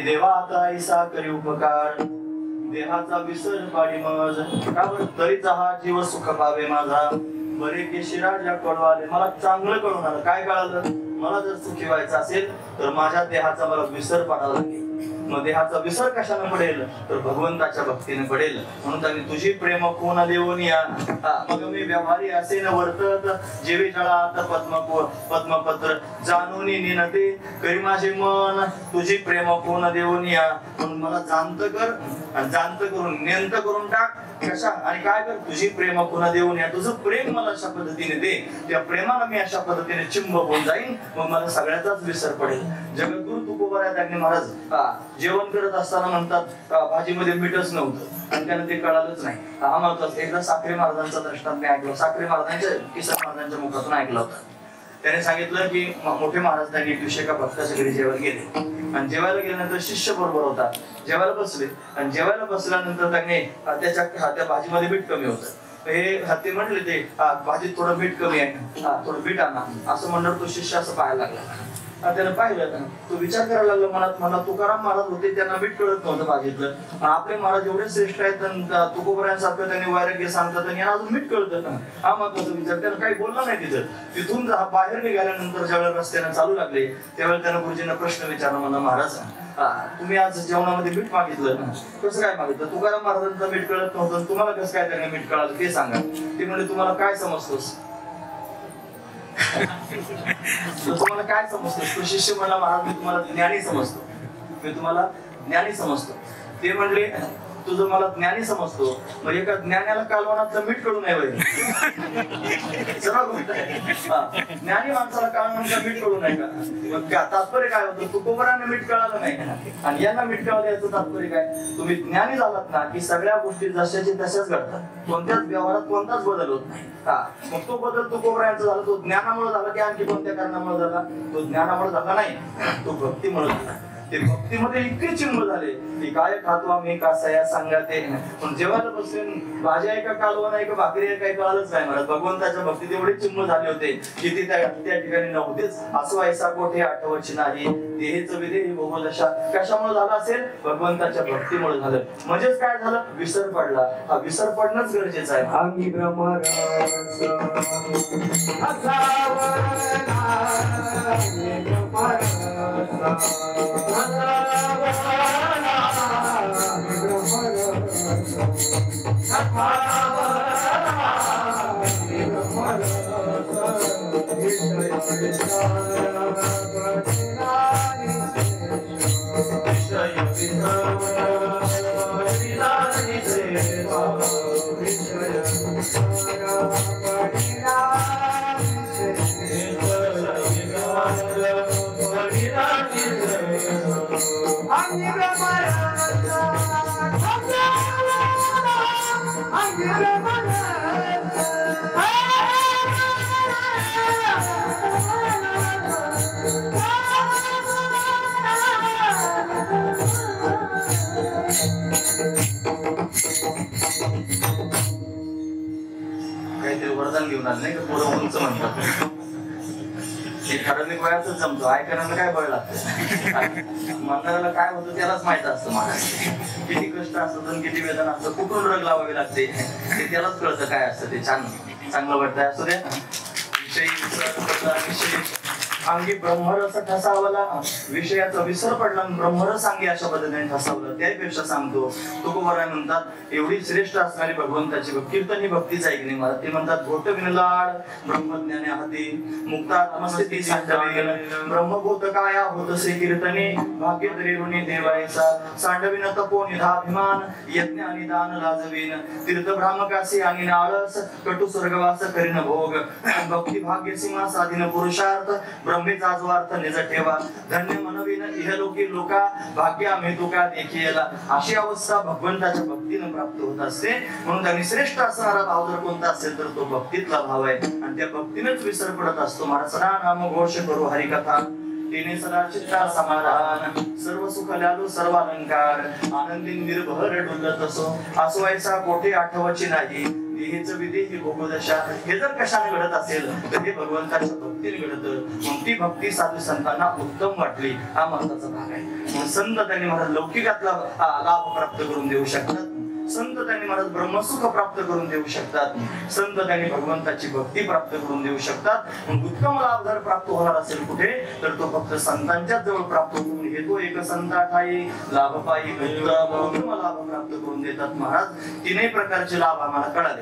देवा आता ऐसा करी उपकार देहाचा विसर पाडी मज का बरं तरीचा हा जीव सुख पावे माझा बरे केशिराजा कळवाले मला चांगलं कळून आलं काय कळालं मला जर सुखी व्हायचं असेल तर माझ्या देहाचा मला विसर पाडावा लागेल मग देहाचा विसर कशाने पडेल तर भगवंताच्या भक्तीने पडेल म्हणून त्यांनी तुझी प्रेम कोण देवनिया मग मी व्यवहारी असे न वर्तत जेवे जळात पद्मपत्र जाणून निनते करी माझे मन तुझी प्रेम कोण देवनिया म्हणून मला जाणत कर आणि जाणत करून नेंत करून टाक कशा आणि काय कर तुझी प्रेम पुन्हा देऊन या तुझं प्रेम मला अशा पद्धतीने दे त्या प्रेमाला मी अशा पद्धतीने चिंब होऊन जाईन मग मला सगळ्याचाच विसर पडेल जगद्गुरु तुकोबराय त्यांनी महाराज जेवण करत असताना म्हणतात भाजीमध्ये मीठच नव्हतं आणि त्यांना ते कळालंच नाही हा महत्वाचं एकदा साखरे महाराजांचा दृष्टांत मी ऐकलं साखरे महाराजांच्या किसन महाराजांच्या मुखातून ऐकलं होतं त्याने सांगितलं की मोठे महाराज त्यांनी एक दिवशी एका भक्ताच्या घरी जेवायला गेले आणि जेवायला गेल्यानंतर शिष्य बरोबर होता जेवायला बसले आणि जेवायला बसल्यानंतर त्यांनी त्या भाजीमध्ये मीठ कमी होतं हे हत्ती म्हटले ते भाजीत थोडं मीठ कमी आहे थोडं मीठ आणा असं म्हणणार तो शिष्य असं पाहायला लागला त्यानं पाहिलं तो विचार करायला लागला मनात मला तुकाराम महाराज होते त्यांना मीठ कळत नव्हतं भाजीतलं आपले महाराज एवढे श्रेष्ठ आहेत तुकोबरायांसारखं त्यांनी वैराग्य सांगतात आणि यांना अजून मीठ कळतं ना हा महत्वाचा विचार त्यानं काही बोलला नाही तिथून बाहेर निघाल्यानंतर ज्यावेळेला रस्त्यानं चालू लागले त्यावेळेला त्यानं गुरुजींना प्रश्न विचारला म्हणा महाराज तुम्ही आज जेवणामध्ये मीठ मागितलं कसं काय मागितलं तुकाराम महाराजांचं मीठ कळत नव्हतं तुम्हाला कसं काय त्यांना मीठ कळालं ते सांगा ते म्हणजे तुम्हाला काय समजतोस तुम्हाला काय समजतं तो शिष्य म्हणला महाराज मी तुम्हाला ज्ञानी समजतो मी तुम्हाला ज्ञानी समजतो ते म्हणले तुझं मला ज्ञानी समजतो म्हणजे एका ज्ञानाला कालवणातलं मीठ कळू नये ज्ञानी माणसाला कालवणातलं मीठ कळू नाही का तात्पर्य काय होतं तुकोबरांना मीठ कळालं नाही आणि यांना मीठ कळालं याचं तात्पर्य काय तुम्ही ज्ञानी झालात ना की सगळ्या गोष्टी जशाची तशाच घडतात कोणत्याच व्यवहारात कोणताच बदल होत नाही मग तो बदल तुकोबरांचा झाला तो ज्ञानामुळे झाला की आणखी कोणत्या कारणामुळे झाला तो ज्ञानामुळे झाला नाही तो भक्तीमुळे झाला ते भक्तीमध्ये इतके चिंब झाले की काय खातो आम्ही कासाया सांगते पण जेवायला बसले भाज्या एका कालवण एका भाकरी काही कळालंच नाही मला भगवंताच्या भक्तीत एवढे चिंब झाले होते की ते त्या ठिकाणी नव्हतेच असं ऐसा कोठे आठवची नाही देहेच विधेय बहुदशा कशामुळे झालं असेल भगवंताच्या भक्तीमुळे झालं म्हणजेच काय झालं विसर पडला हा विसर पडणंच गरजेचं आहे अंगी काहीतरी वरदान घेऊन आलं नाही का पुढं उंच म्हणतात हे ठराविक वयातच जमतो ऐकण्याला काय बळ लागतं म्हणणाऱ्याला काय होतं त्यालाच माहित असतं मला किती कष्ट असतं किती वेदना असतं कुठून रग लावावी लागते ते त्यालाच कळतं काय असतं ते चांगलं वाटतंय असू द्या विषयी अंगी ब्रह्मरस ठसावला, विषयाचा विसर पडला ब्रह्मरस अंगी अशा पद्धतीने ठसावलं. त्यापेक्षा सांगतो तुकोबाराय म्हणतात एवढी श्रेष्ठ असणारी भगवंताची कीर्तन ही भक्तीच आहे की नाही मला. ते म्हणतात घोट विनलाड ब्रह्मज्ञाने हाती मुक्तात्मस्थिती सांडवी ब्रह्मभूत काया होतसे कीर्तने भाग्य तरी ऋणी देवायचा सांडविन तपो निधाभिमान यज्ञ आणि दान लाजवीन तीर्थ भ्रामकासी आणि नाळस कटु स्वर्गवास करीन भोग भक्ती भाग्य सीमा साधीन पुरुषार्थ ब्रह्मेचा जो अर्थ निज ठेवा धन्य मनवीन इहलोकी लोका भाग्य आम्ही तुका देखीला. अशी अवस्था भगवंताच्या भक्तीने प्राप्त होत असते. म्हणून त्यांनी श्रेष्ठ असणारा भाव जर कोणता असेल तर तो भक्तीतला भाव आहे आणि त्या भक्तीनेच विसर पडत असतो. महाराज नाम घोष करू हरिकथा तिने सदा चित्ता समाधान सर्व सुख लालो सर्व अलंकार आनंदी निर्भर डुलत असो असो ऐसा कोठे आठवची नाही हेच विधी भोगदशा. हे जर कशाने घडत असेल तर हे भगवंताच्या भक्तीने घडत. मग ती भक्ती साधू संतांना उत्तम वाटली. हा महत्वाचा भाग आहे. मग संत त्यांनी महाराज लौकिकातला लाभ प्राप्त करून देऊ शकतात. संत त्यांनी महाराज ब्रह्मसुख प्राप्त करून देऊ शकतात. संत त्यांनी भगवंताची भक्ती प्राप्त करून देऊ शकतात. मग उत्तम लाभ जर प्राप्त होणार असेल कुठे तर तो फक्त संतांच्याच जवळ प्राप्त होऊन येतो. एक संता ठाई लाभ पायी उत्तम लाभ प्राप्त करून देतात महाराज. तीनही प्रकारचे लाभ आम्हाला कळाले.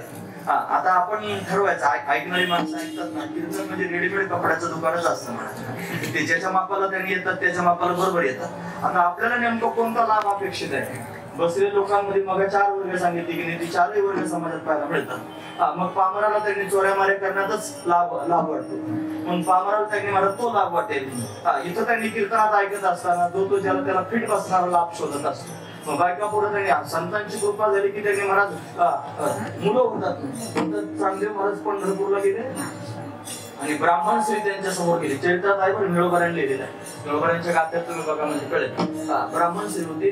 आता आपण ठरवायचं ऐकणारी माणसं ऐकतात ना कीर्तन म्हणजे रेडीमेड कपड्याचं दुकानच असतं महाराज. ते ज्याच्या मापाला त्यांनी येतात त्याच्या मापाला बरोबर येतात. आता आपल्याला नेमकं कोणता लाभ अपेक्षित आहे. बसलेल्या लोकांमध्ये मग 4 वर्ग सांगितले की नाही. ती 4ही वर्ग समाजात पाहायला मिळतात. मग पामराला त्यांनी चोऱ्या माऱ्या करण्यातच लाभ वाटतो. पण पामराला त्यांनी मला तो लाभ वाटेल. इथं त्यांनी कीर्तनात ऐकत असताना तो ज्याला त्याला फिट बसणारा लाभ शोधत असतो. मग बायका पुढे त्यांनी संतांची कृपा झाली की त्यांनी महाराज मुलं होतात. चांगदेव महाराज पंढरपूरला गेले आणि ब्राह्मण स्त्री त्यांच्या समोर गेली. चरित्रात आहे पण निळोबारांनी लिहिलेलं आहे. निळोबारांच्या गात्यात तुम्ही बघा म्हणजे कळेल. ब्राह्मण स्त्री होती.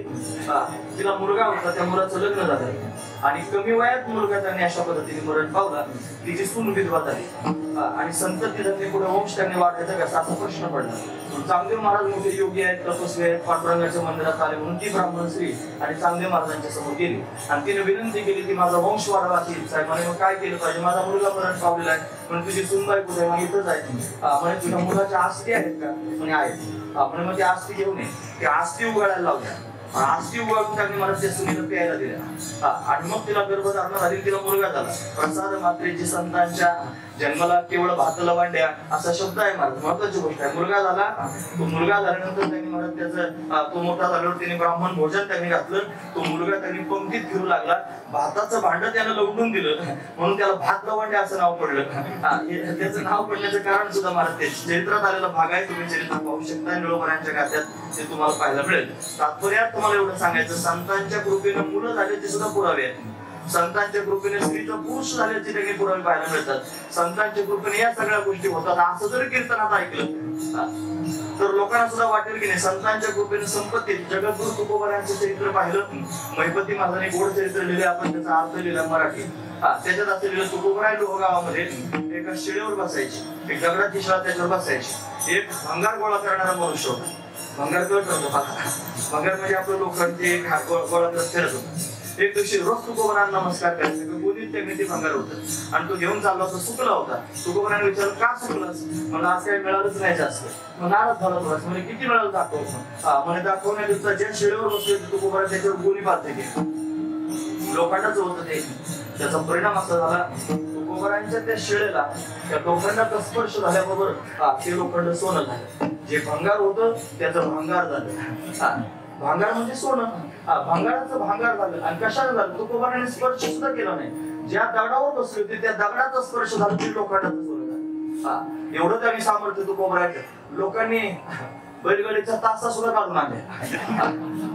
तिला मुलगा होता. त्या मुलाचं लग्न झालं आणि कमी वयात मुलगा त्यांनी अशा पद्धतीने मरण पावला. तिची सून विधवा झाली आणि संतती धरणी पुढे वंश त्यांनी वाढायचा कसा असा प्रश्न पडला. चांगदेव महाराज मोठे योगी आहेत तपस्वी आहेत. पांडुरंगाच्या मंदिरात आले म्हणून ती ब्राह्मण स्त्री आणि चांगदेव महाराजांच्या समोर गेली आणि तिने विनंती केली की माझा वंश वाढवा अशी इच्छा आहे. म्हणे मग काय केलं पाहिजे. माझा मुलगा मरण पावलेला आहे. पण तुझी सूनबाई कुठे आहे. मग इथंच आहे. म्हणे तुझ्या मुलाच्या आस्ती आहेत का. म्हणे आहेत. म्हणे मग ती आस्ती घेऊन ये. ती आस्ती उघडायला लावल्या. आस्ती उघडून त्यांनी मला त्या सुनीला प्यायला दिल्या आणि मग तिला गर्भधारणा झाली. तिला मुलगा झाला. प्रसाद मात्रेची संतांच्या जन्माला केवळ भात लवांड्या असा शब्द आहे महाराज. महत्वाची गोष्ट आहे. मुलगा झाला. तो मुलगा झाल्यानंतर त्यांनी महाराज त्याचं तो मोठा झाल्यावर त्यांनी ब्राह्मण भोजन त्यांनी घातलं. तो मुलगा त्यांनी पंक्तीत फिरू लागला. भाताचं भांड त्यानं लवडून दिलं म्हणून त्याला भात लवांड्या असं नाव पडलं. त्याचं नाव पडण्याचं कारण सुद्धा महाराज ते चरित्रात आलेला भाग आहे. तुम्ही चरित्र पाहू शकता. निळोबारांच्या गात्यात ते तुम्हाला पाहायला मिळेल. तात्पर्यात तुम्हाला एवढं सांगायचं संतांच्या कृपेनं मुलं झाल्याचे सुद्धा पुरावे आहेत. संतांच्या कृपेने स्त्रीचं पुरुष झाल्याचे त्यांनी पुरावे पाहायला मिळतात. संतांच्या कृपेने या सगळ्या गोष्टी होतात. असं जर कीर्तनात ऐकलं तर लोकांना सुद्धा वाटेल की नाही संतांच्या कृपेने संपत्ती. जगद्गुरु तुकोबारांचं चरित्र पाहिलं. महिपती महाराजांनी गोड चरित्र लिहिले. आपण त्याचा अर्थ लिहिला मराठी. त्याच्यात असं लिहिलं तुकोबाराय लोहगावामध्ये एका शिळेवर बसायची. एक दगडाची शिळा त्याच्यावर बसायची. एक भंगार गोळा करणारा मनुष्य होता. भंगार करत होतो. भंगार म्हणजे आपलं लोकांचे गोळा करत फिरत होतं. एक दिवशी रोज तुकोबारांना नमस्कार करायचं. बोलीत त्यांनी ते भंगार होतं आणि तो घेऊन चालला होता. सुकला होता. तुकोबारांनी विचारलं का सुकलास. मला आज काही मिळालंच नाही जास्त. मग नाराज झाला थोडास. म्हणजे किती मिळालं दाखव. म्हणजे दाखवण्याकरिता ज्या शिळेवर बसले तुकोबारा त्याच्यावर गोळी पाहते की लोखंडाचं होतं ते. त्याचा परिणाम असा झाला तुकोबारांच्या त्या शिळेला त्या लोखंडाचा स्पर्श झाल्याबरोबर ते लोखंड सोनं झालं. जे भंगार होतं त्याचं भंगार झालं. भांगार म्हणजे सोनं. भांगाराचं भांगार झालं. आणि कशाला झालं. तुकोबारांनी स्पर्श सुद्धा केला नाही. ज्या दगडावर बसले होते त्या दगडाचा स्पर्श झाला ते लोखंडाचं सोनं झालं. एवढं त्यांनी सामर्थ्य तुकोबारांचं. लोकांनी बैलगाडीचा तासा सुद्धा काढून आणल्या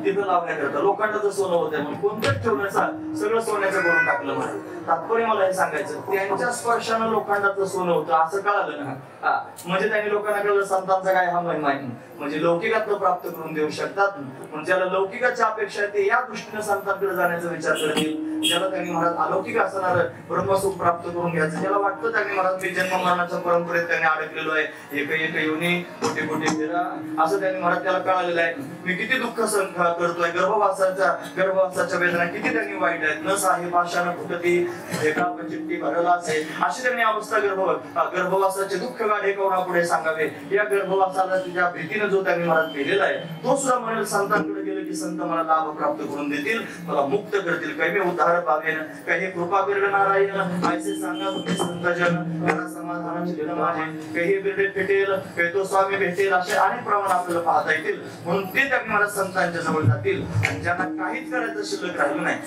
तिथं लावण्याकरता. लोखंडाचं सोनं होतं म्हणून कोणत्याच ठेवण्याचा सगळं सोन्याचं करून टाकलं. मला तात्पर्य मला हे सांगायचं त्यांच्या स्पर्शानं लोखंडाचं सोनं होतं असं कळालं ना. म्हणजे त्यांनी लोकांना कळलं संतांचा काय हा महिमा आहे. म्हणजे लौकिकातलं प्राप्त करून देऊ शकतात. म्हणजे ज्याला लौकिकाच्या अपेक्षा ते या दृष्टीने संतांकडे जाण्याचा विचार करतील. ज्याला त्यांनी महाराज अलौकिक असणार ब्रह्मसुख प्राप्त करून घ्यायचं. ज्याला वाटतं त्यांनी महाराज मी जन्म मरणाच्या परंपरेत त्यांनी अडकलेलो आहे. एक येऊनी कोटी कोटी फिरा असं त्यांनी महाराज त्याला कळालेलं आहे. मी किती दुःख सहन करतोय. गर्भवासाच्या वेदना किती त्यांनी वाईट आहेत. न साहे पाशानं फुटती एका चिठ्ठी भरला असे अशी त्यांनी अवस्था गर्भवासाचे दुःख गाढे कोणापुढे सांगावे. या गर्भवासाला तुझ्या भीतीने जो त्यांनी मला केलेला आहे तो सुद्धा म्हणेल संतांकडे गेले की संत मला लाभ प्राप्त करून देतील, मला मुक्त करतील. काही मी उद्धार पावेन, काही कृपा बिरड नारायण ऐसे सांगा तुम्ही संतजन, मला समाधानाचे दिन माझे, काही बिरडे फेटेल, काही तो स्वामी भेटेल, असे अनेक प्रमाण आपल्याला पाहता येतील. म्हणून ते त्यांनी मला संतांच्या जवळ जातील आणि ज्यांना काहीच करायचं शिल्लक राहिलं नाही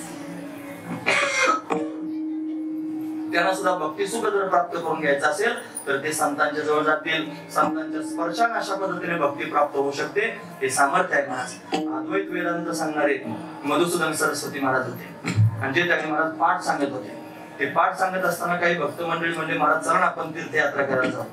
त्यांना सुद्धा भक्ती सुख जर प्राप्त करून घ्यायचं असेल तर ते संतांच्या जवळ जातील. संतांच्या स्पर्शाने अशा पद्धतीने भक्ती प्राप्त होऊ शकते. हे सामर्थ्य आहे महाराज. अद्वैत वेदांत सांगणारे मधुसूदन सरस्वती महाराज होते आणि जे त्यांनी महाराज पाठ सांगत होते. ते पाठ सांगत असताना काही भक्त मंडळी म्हणजे महाराज चरण आपण तीर्थयात्रा करायला जाऊ.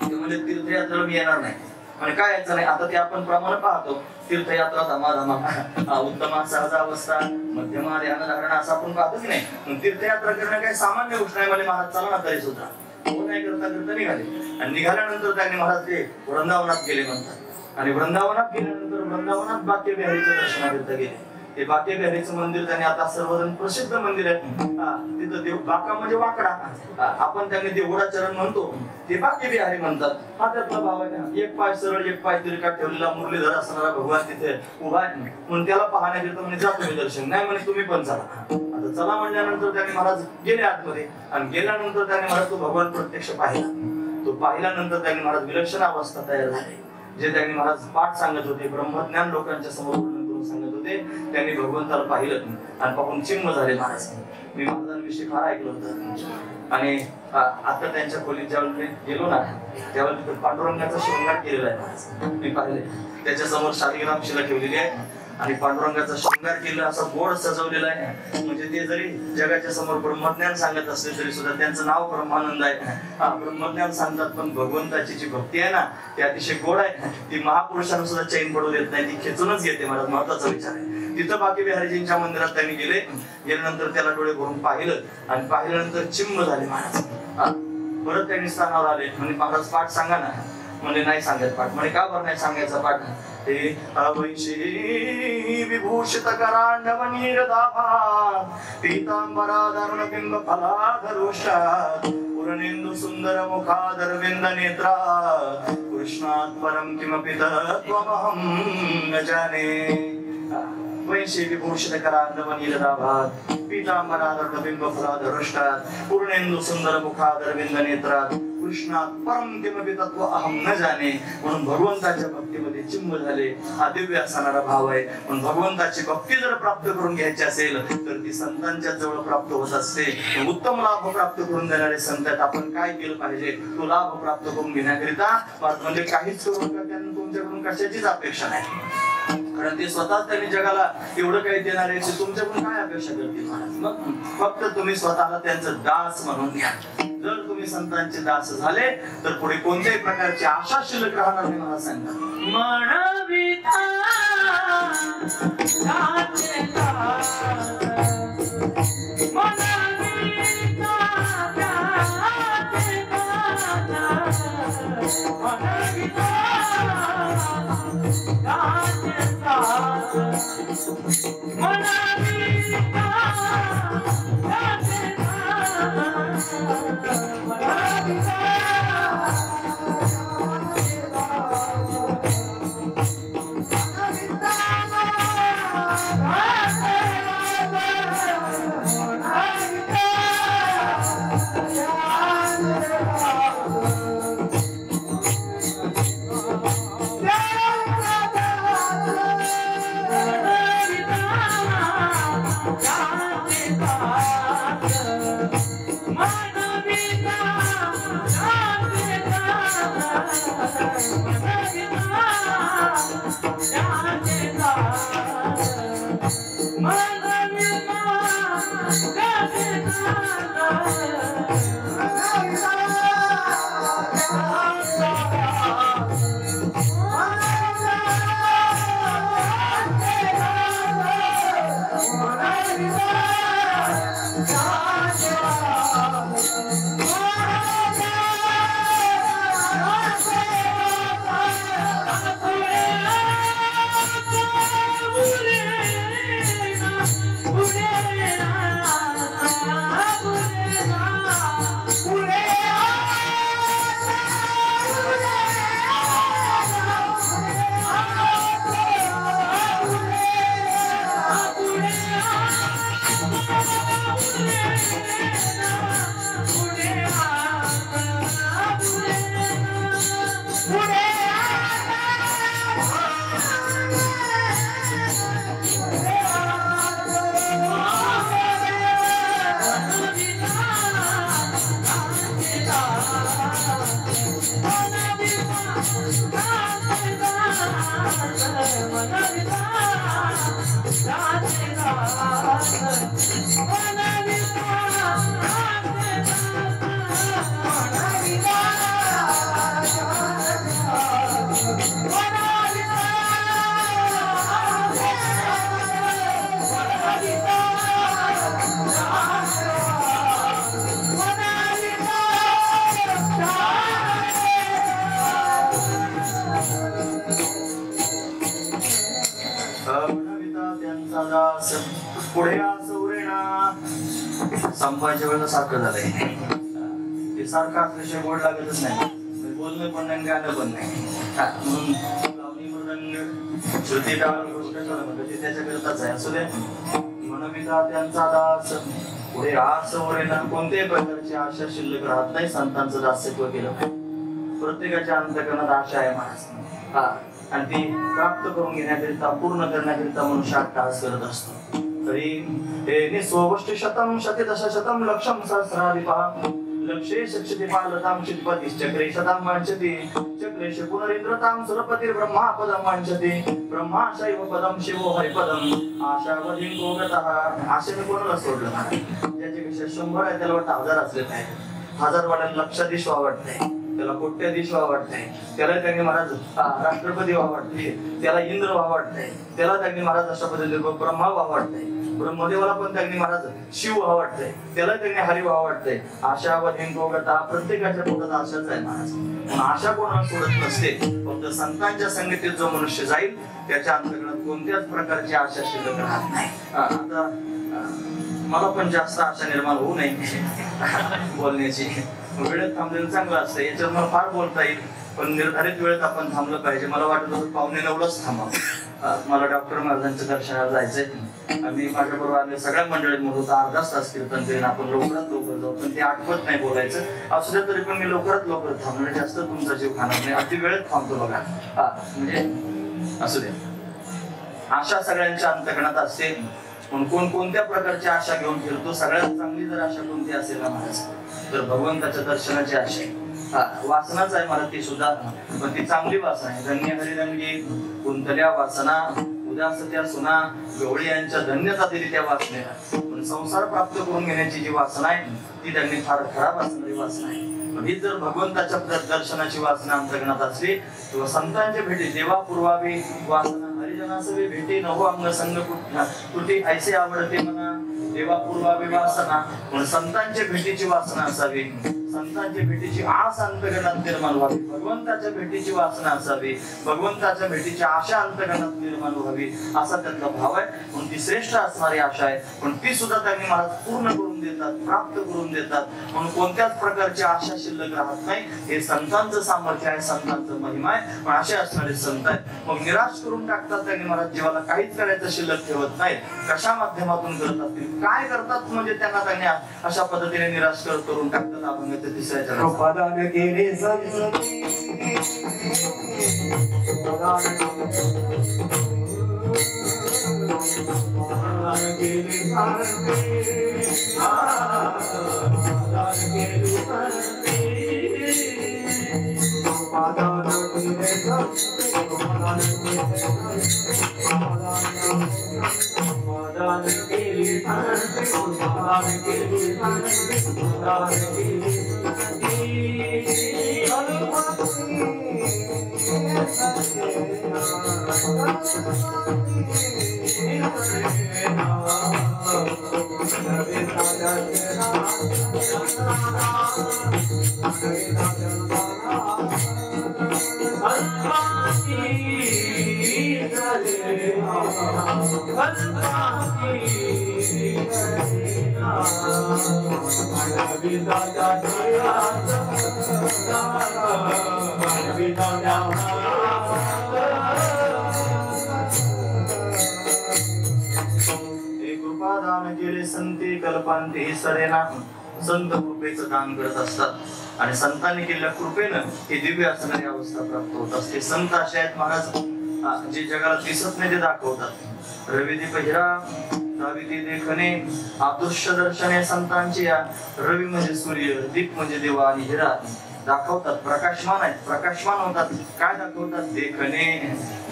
ते म्हणजे तीर्थयात्रेला मी येणार नाही आणि काय यायचं नाही. आता ते आपण प्रमाण पाहतो तीर्थयात्रा धमाधमा उत्तमा सहजावस्था मध्यमा ध्यान धारणा असं आपण पाहतो की नाही. तीर्थयात्रा करणं काही सामान्य गोष्ट नाही. म्हणजे महाराज चला ना तरी सुद्धा हो नाही करता निघाले आणि निघाल्यानंतर त्यांनी महाराज ते वृंदावनात गेले म्हणतात आणि वृंदावनात गेल्यानंतर वृंदावनात बाक्य बिहारीचं दर्शनाकरिता गेले. ते बाक्य बिहारीचं मंदिर त्यांनी आता सर्वजण प्रसिद्ध मंदिर आहे. तिथं देव बाका म्हणजे वाकडा आपण त्यांनी देवडा चरण म्हणतो ते बाक्य बिहारी म्हणतात. हा त्यातला भाव आहे. एक पाय सरळ एक पाय तिरका ठेवलेला मुरलीधर असणारा भगवान तिथे उभा आहे म्हणून त्याला पाहण्याकरिता म्हणजे जा तुम्ही दर्शन नाही म्हणे तुम्ही पण चला. आता चला म्हणल्यानंतर त्यांनी महाराज गेले आतमध्ये आणि गेल्यानंतर त्यांनी महाराज तो भगवान प्रत्यक्ष पाहिला. तो पाहिल्यानंतर त्यांनी महाराज विलक्षण अवस्था तयार झाली. जे त्यांनी महाराज पाठ सांगत होते ब्रह्मज्ञान लोकांच्या समोर सांगत होते त्यांनी भगवंताला पाहिलं आणि पाहून चिन्ह झाले महाराज. मी महाराजांविषयी फार ऐकलं होतं आणि आता त्यांच्या खोलीत ज्यावेळी गेलो ना त्यावेळी तिथे पांडुरंगाचा शृंगार केलेला आहे महाराज. मी पाहिले त्याच्या समोर शालिग्राम शिला ठेवलेली आहे आणि पांडुरंगाचा शृंगार केलेला असा बोर्ड सजवलेला आहे. म्हणजे ते जरी जगाच्या समोर ब्रह्मज्ञान सांगत असले तरी सुद्धा त्यांचं नाव ब्रह्मानंद आहे. ब्रह्मज्ञान सांगतात पण भगवंताची जी भक्ती आहे ना ती अतिशय गोड आहे. ती महापुरुषांना सुद्धा चैन पडू देत नाही, ती खेचूनच घेते. मला महत्वाचा विचार आहे. तिथं बाकी बिहारीजींच्या मंदिरात त्यांनी गेल्यानंतर त्याला डोळे भरून पाहिलं आणि पाहिल्यानंतर चिम्म झाले महाराज. परत त्यांनी स्थानावर आले म्हणजे महाराज पाठ सांगा ना. म्हणजे नाही सांगत पाठ. म्हणजे का बरं नाही सांगायचा पाठ. ते अवैशी विभूषित करांडव नीरदाभा पीतांबराधरण बिंब फलाधरोष्टात् पूर्णेन्दु सुंदर मुखादरविंद नेत्रा कृष्णात् परम किमपि तत्त्वमहं न जाने. वैशी विभूषित करांडव नीरदाभात् पीतांबराधरण बिंब फलाधरोष्टात् पूर्णेन्दु सुंदर मुखादरविंद नेत्रात् कृष्णात परम किमपि तत्व अहम न जाने. म्हणून भगवंताच्या भक्तीमध्ये चिम्म झाले. हा दिव्य असणारा भाव आहे. म्हणून भगवंताची भक्ती जर प्राप्त करून घ्यायची असेल तर ती संतांच्या जवळ प्राप्त होत असते. उत्तम लाभ प्राप्त करून देणारे संत आहेत. आपण काय केलं पाहिजे तो लाभ प्राप्त करून घेण्याकरिता म्हणजे काहीच करू नका. त्यांना तुमच्याकडून कशाचीच अपेक्षा नाही कारण ते स्वतःच त्यांनी जगाला एवढं काही देणार आहे. तुमच्याकडून काय अपेक्षा करतील महाराज. मग फक्त तुम्ही स्वतःला त्यांचं दास म्हणून घ्या. जर तुम्ही संतांचे दास झाले तर पुढे कोणत्याही प्रकारची आशा शिल्लक राहणार नाही. मला सांगा मानविता पुढे सौरेना. संपायच्या वेळेला सारखं झालंय ते सारखं असल्याशिवाय गोड लागतच नाही. बोलणं पण नाही गाणं पण नाही. म्हणून लावणी मृदंग श्रुती टाळ गोष्ट ते त्याच्याकरताच आहे. असू दे. मनविता त्यांचा दास पुढे सौरेना. कोणत्याही प्रकारची आशा शिल्लक राहत नाही. संतांचं दास्यत्व केलं. प्रत्येकाच्या अंतःकरणात आशा आहे महाराज. आणि ती प्राप्त करून घेण्याकरिता पूर्ण करण्याकरिता मनुष्य अट्टहास करत असतो. तरी स्ववष्टी शतम शतदशशतम लक्षम सहस्राधिपा लक्षे शक्षते पालताम चित्पती चक्रे शताम वांछति चक्रेश पुनरिंद्रताम सुरपती ब्रह्मा पदम वांछति ब्रह्मा शैव पदम शिवो हरिपदम आशावधीन गोगतः. आशेने कोणाला सोडलं नाही. ज्याच्यापेक्षा 100 आहे त्याला वाटतं 1000 असले पाहिजे. 1000 वाटायला लक्षाधीश वाटतंय, त्याला कोट्याधीश वाटतंय, त्याला त्यांनी महाराज राष्ट्रपती वाटते, त्याला इंद्र वाटतंय, त्याला त्यांनी महाराज अशा पद्धतीने ब्रह्मा वाटतंय, ब्रह्मदेवाला पण त्यांनी महाराज शिव वाटतंय, त्याला त्यांनी हरी वाटतंय. आशावधीन गोगता. प्रत्येकाच्या पोटात आशाच आहे महाराज. पण आशा कोणाला सोडत नसते. फक्त संतांच्या संगतीत जो मनुष्य जाईल त्याच्या अंतर्गत कोणत्याच प्रकारची आशा शिल्लक राहत नाही. आता मला पण जास्त आशा निर्माण होऊ नये बोलण्याची. वेळेत थांबलेलं चांगलं असतं. याच्यावर मला फार बोलता येईल पण निर्धारित वेळेत आपण थांबलं पाहिजे. मला वाटत होतं 8:45 थांबा. मला डॉक्टर महाराजांच्या दर्शनाला जायचंय. आम्ही माझ्या बरोबर आले सगळ्या मंडळीत म्हणत होतो अर्धा तास कीर्तन करेन आपण लवकरात लवकर जाऊ. पण ते आठवत नाही बोलायचं. असू द्या तरी पण मी लवकरात लवकर थांबणार. जास्त तुमचा जीव खाणार नाही. अगदी वेळेत थांबतो बघा. म्हणजे असू द्या. आशा सगळ्यांच्या अंतःकरणात असते. पण कोण कोणत्या प्रकारची आशा घेऊन फिरतो. सगळ्यात चांगली जर आशा कोणती असेल ना महाराज तर भगवंताच्या दर्शनाची आशा आहे. वासनाच आहे मला ती सुद्धा. पण ती चांगली वासना आहे. धन्य हरिरंगी कुंतल्या वासना उदास त्या सुना गवळी यांच्या धन्यता दिली त्या वासनेला. पण संसार प्राप्त करून घेण्याची जी वासना आहे ती त्यांनी फार खराब असणारी वासना आहे. ही जर भगवंताच्या दर्शनाची वासना अंतर्गणात असली किंवा संतांच्या भेटी देवा पूर्वावी वासना हरिजनासवी भेटी नवो अंग संग तुटी ऐसे आवडते म्हणा देवा पूर्वावी वासना. पण संतांच्या भेटीची वासना असावी. संतांच्या भेटीची आस अंतर्गणात निर्माण व्हावी. भगवंताच्या भेटीची वासना असावी. भगवंताच्या भेटीची आशा अंतर्गणात निर्माण व्हावी असा त्यांचा भाव आहे. म्हणून ती श्रेष्ठ असणारी आशा आहे. पण ती सुद्धा त्यांनी महाराज पूर्ण करून देतात, प्राप्त करून देतात. म्हणून कोणत्याच प्रकारची आशा शिल्लक राहत नाही. हे संतांचं सामर्थ्य आहे, संतांचं महिमा आहे. पण असे असणारे संत आहेत. मग निराश करून टाकतात त्यांनी महाराज. जीवाला काहीच करायचं शिल्लक ठेवत नाही. कशा माध्यमातून करत असतील, काय करतात म्हणजे त्यांनी अशा पद्धतीने निराश करून टाकतात. अभंग तिसऱ्याच्या प्रदान केले कृपादान केले संती कल्पांते सरेना. संत कृपेचं दान करत असतात आणि संतांनी केलेल्या कृपेनं ही दिव्य असणारी अवस्था प्राप्त होत असते. संत असे आहेत महाराज जे जगाला दिसत नाही ते दाखवतात. रवी दीप हिरा दाविती देखणे आदर्श दर्शने संतांची. रवी म्हणजे सूर्य, दीप म्हणजे देवा आणि हिरा दाखवतात. प्रकाशमान आहेत, प्रकाशमान होतात. काय दाखवतात? देखणे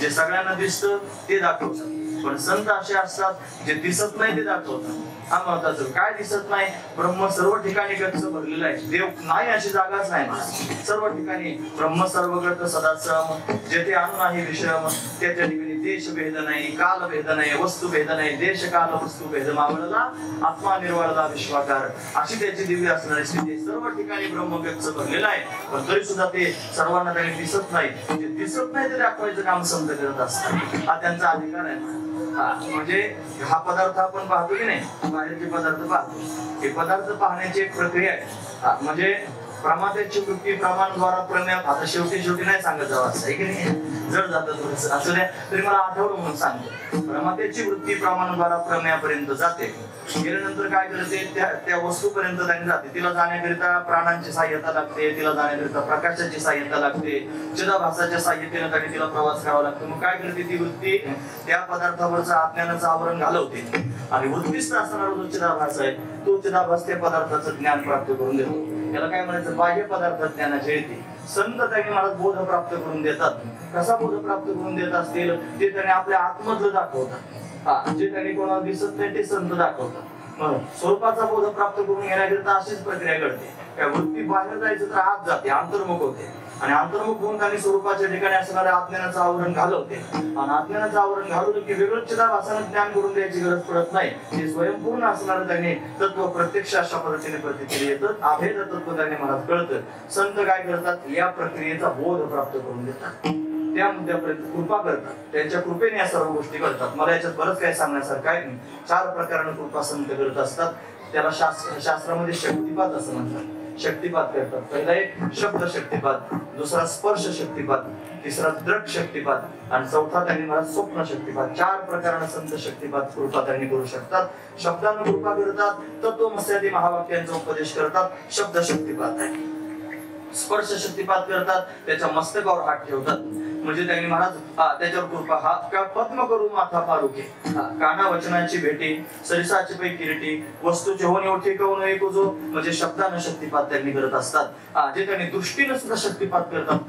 जे सगळ्यांना दिसतं ते दाखवतात. पण संत असे असतात जे दिसत नाही ते दाखवतात. हा महत्वाचं. काय दिसत नाही? ब्रह्म सर्व ठिकाणी गच्च भरलेला आहे. देव नाही अशी जागाच नाही. सर्व ठिकाणी ब्रह्म सर्वगत सदाश्रम. जेथे अनु नाही विश्रम त्याच्या ठिकाणी देश भेद नाही, काल भेद नाही, वस्तू भेद नाही. देश काल वस्तू भेद मावळला आत्मा निर्वाळला विश्वाकार. अशी त्याची दिव्य असणारी स्थिती. सर्व ठिकाणी ब्रह्म गच्च भरलेला आहे. पण तरी सुद्धा ते सर्वांना त्यांनी दिसत नाही. जे दिसत नाही ते दाखवायचं काम संत करत असतात. हा त्यांचा अधिकार आहे. म्हणजे हा पदार्थ आपण पाहतो की नाही, बाहेरचे पदार्थ पाहतो, हे पदार्थ पाहण्याची एक प्रक्रिया आहे. म्हणजे प्रमात्याची वृत्ती प्रमाणद्वारा प्रमेयात, आता शेवटी नाही सांगत जावं असं आहे की नाही, जड जातं थोडस असं द्या तरी मला आठवलं म्हणून सांगतो. प्रमात्याची वृत्ती प्रमाणद्वारा प्रमेयापर्यंत जाते, गेल्यानंतर काय करते, त्या वस्तूपर्यंत त्यांनी जाते. तिला जाण्याकरिता प्राणांची सहाय्यता लागते, तिला जाण्याकरिता प्रकाशाची सहाय्यता लागते, चिदाभासाच्या सहाय्यतेने त्यांनी तिला प्रवास करावा लागतो. मग काय करते ती वृत्ती, त्या पदार्थावरचं अज्ञानाचं आवरण घालवते आणि वृत्तीस्थ असणारा जो चिदाभास आहे तो चिदाभास त्या पदार्थाचं ज्ञान प्राप्त करून देतो. त्याला काय म्हणायचं, बाह्य पदार्थ ज्ञानाची येते. संत त्यांनी मला बोध प्राप्त करून देतात. कसा बोध प्राप्त करून देत असतील ते त्यांनी आपल्या आत्मधलं दाखवतात. जे त्यांनी कोणाला दिसत नाही ते संत दाखवतात. म्हणून स्वरूपाचा बोध प्राप्त करून घेण्याकरिता अशीच प्रक्रिया घडते. त्या वृत्ती बाहेर जायचं तर आत जाते, अंतर्मुख होते आणि अंतर्मुख होऊन त्यांनी स्वरूपाच्या ठिकाणी असणाऱ्या अज्ञानाचं आवरण घालवते. आणि अज्ञानाचं आवरण घालवलं की वेगळं चिदाभासानं ज्ञान करून द्यायची गरज पडत नाही. ते स्वयंपूर्ण असणारं त्यांनी तत्व प्रत्यक्ष अशा पद्धतीने प्रतिक्रिया येतं. अभेद तत्व त्यांनी मला कळतं. संत काय करतात, या प्रक्रियेचा बोध प्राप्त करून देतात, त्या मुद्द्यापर्यंत कृपा करतात, त्यांच्या कृपेने या सर्व गोष्टी करतात. मला याच्यात बरंच काही सांगण्यासारखं आहे नाही. 4 प्रकारानं कृपा संत करत असतात. त्याला शास्त्रामध्ये शक्तिपात असं म्हणतात. शक्तिपात करतात. पहिला एक शब्द शक्तिपात, दुसरा स्पर्श शक्तिपात, तिसरा दृक शक्तिपात आणि चौथा त्यांनी मला स्वप्न शक्तिपात. 4 प्रकारानं संत शक्तिपात कृपा त्यांनी करू शकतात. शब्दानं कृपा करतात, तत्वमस्यादी महावाक्यांचा उपदेश करतात, शब्द शक्तिपात आहे. स्पर्श शक्तिपात करतात, त्याच्या मस्तकावर हात ठेवतात, म्हणजे त्यांनी महाराज त्याच्यावर कृपा. हा का पद्म करू माथा पारुके, काना वचनाची भेटी, सरिसाची पै किरीटी, वस्तूचे होणे ओठे कवून एक जो, म्हणजे शब्दानं शक्तिपात त्यांनी करत असतात. जे त्यांनी दृष्टीनं सुद्धा शक्तिपात करतात.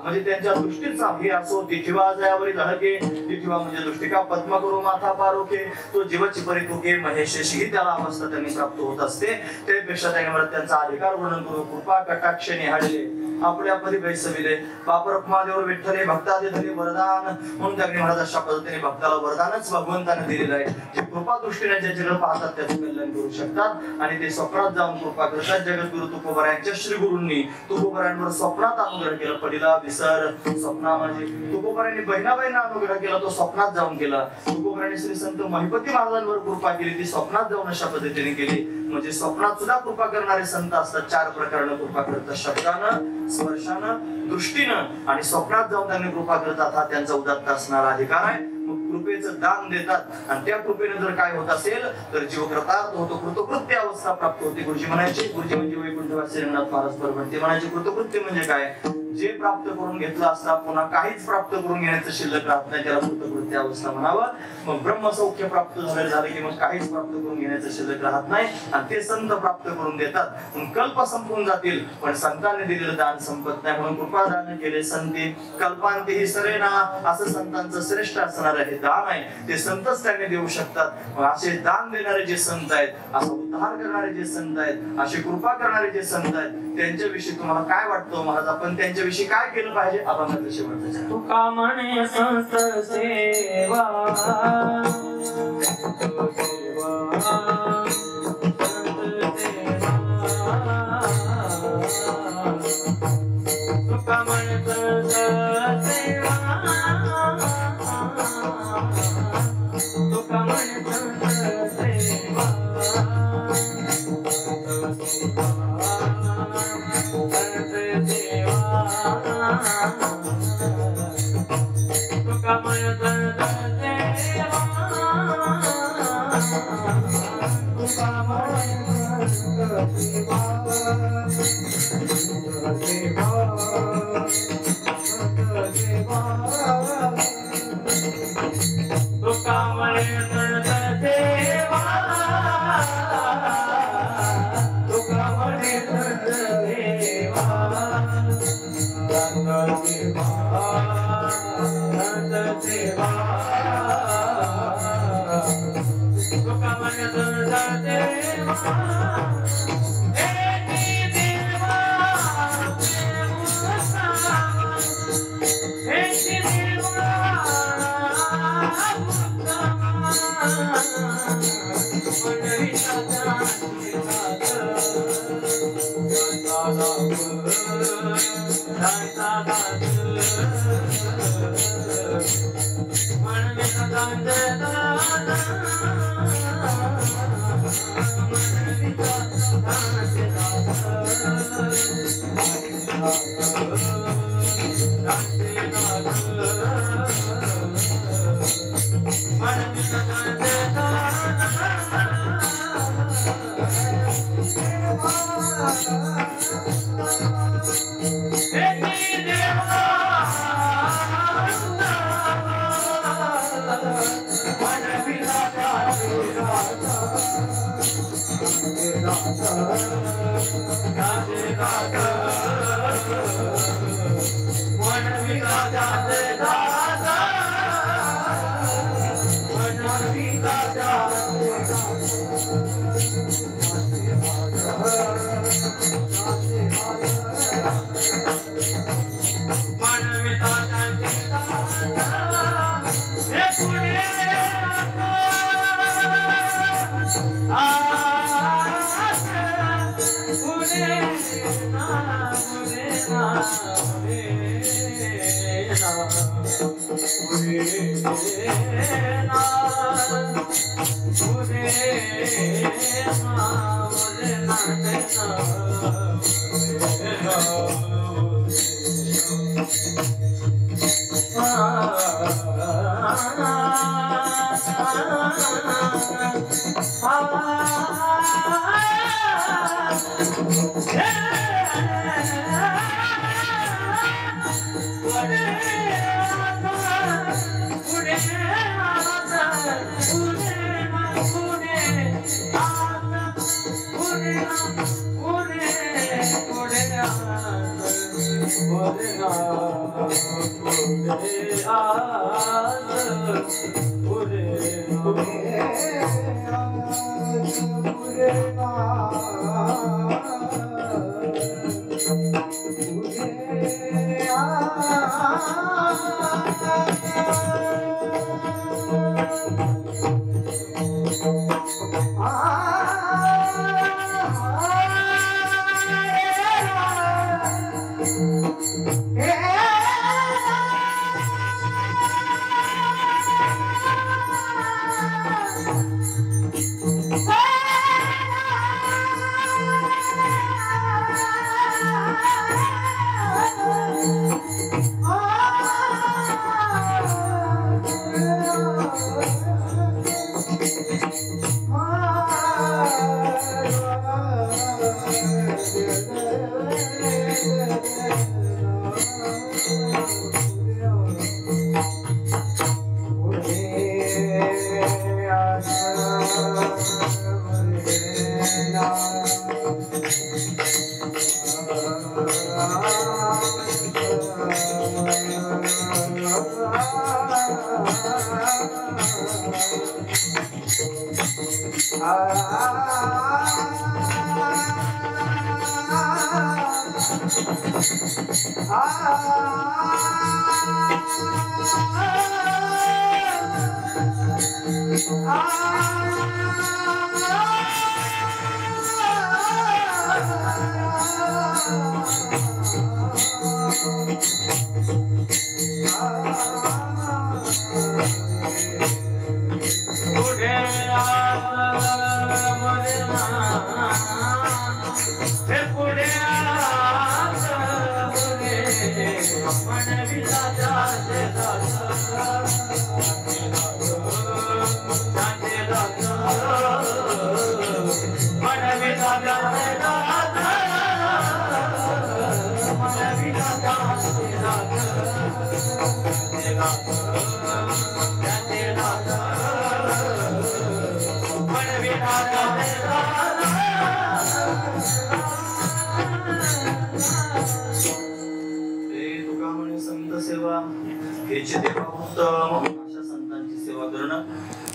म्हणजे त्यांच्या दृष्टीचा हे असो, तिठिवा जयावरी धडके, तिठिवा म्हणजे दृष्टिका, पद्म करू माथा पारुके, तो जीवाची परितुके महेशेशी ही त्याला अवस्था त्यांनी प्राप्त होत असते. त्यापेक्षा त्यांनी मला त्यांचा अधिकार वर्णन करू. कृपा कटाक्ष निहाळले आपल्या पदी वैसविले, बापरखमादेवर विठ्ठले भक्तादे धरे वरदान, म्हणून त्यांनी महाराज अशा पद्धतीने भक्ताला वरदानच भगवंताने दिलेलं आहे. जे कृपा दृष्टीने ज्याच्याकडे पाहतात त्याचं कल्याण करू शकतात आणि ते स्वप्नात जाऊन कृपा करतात. जगद्गुरु तुकोबरायांच्या श्री गुरूंनी तुकोबरायांवर स्वप्नात अनुग्रह केला. पडीला विसर स्वप्ना, म्हणजे तुकोबरायांनी बहिणाबाईंना अनुग्रह केला, तो स्वप्नात जाऊन केला. तुकोबरायांनी श्री संत महिपती महाराजांवर कृपा केली, ती स्वप्नात जाऊन अशा पद्धतीने केली. म्हणजे स्वप्नात सुद्धा कृपा करणारे संत असतात. 4 प्रकारानं कृपा करतात, शब्दानं, स्पर्शानं, दृष्टीनं आणि स्वप्नात जाऊन त्यांनी कृपा करतात. हा त्यांचा उदात्त असणारा अधिकार आहे. मग कृपेचं दान देतात आणि त्या कृपेने जर काय होत असेल तर जीव कृतार्थ होतो, कृतकृत्य अवस्था प्राप्त होते. गुरुजी म्हणायचे, गुरुजी म्हणजे वैकुंठवासी रंगनाथ महाराज बरोबर ते म्हणायचे, कृतकृत्य म्हणजे काय, जे प्राप्त करून घेतलं असता पुन्हा काहीच प्राप्त करून घेण्याचं शिल्लक राहत नाही, त्याला कृतकृत्य अवस्था म्हणावं. मग ब्रह्मसौख्य प्राप्त झालं की मग काहीच प्राप्त करून घेण्याचं शिल्लक राहत नाही आणि ते संत प्राप्त करून देतात. मग कल्प संपून जातील पण संतांनी दिलेलं दान संपत नाही, म्हणून कृपादान केले संती कल्पांती ही सरेना, असं संतांचं श्रेष्ठ असणार हे दान आहे, ते संतच त्यांनी देऊ शकतात. मग असे दान देणारे जे संत आहेत, असा उद्धार करणारे जे संत आहेत, अशी कृपा करणारे जे संत आहेत, त्यांच्याविषयी तुम्हाला काय वाटतं महाराज, आपण त्यांच्याविषयी काय केलं पाहिजे? अभंगाचं शेवटचं तुका म्हणे संत सेवा, तुका म्हणे संत सेवा, तुका म्हणे संत सेवा, तुका म्हणे संत सेवा, तुका म्हणे संत सेवा, तुका म्हणे संत सेवा, तुका म्हणे संत सेवा, संत सेवा, तुका म्हणे संत सेवा,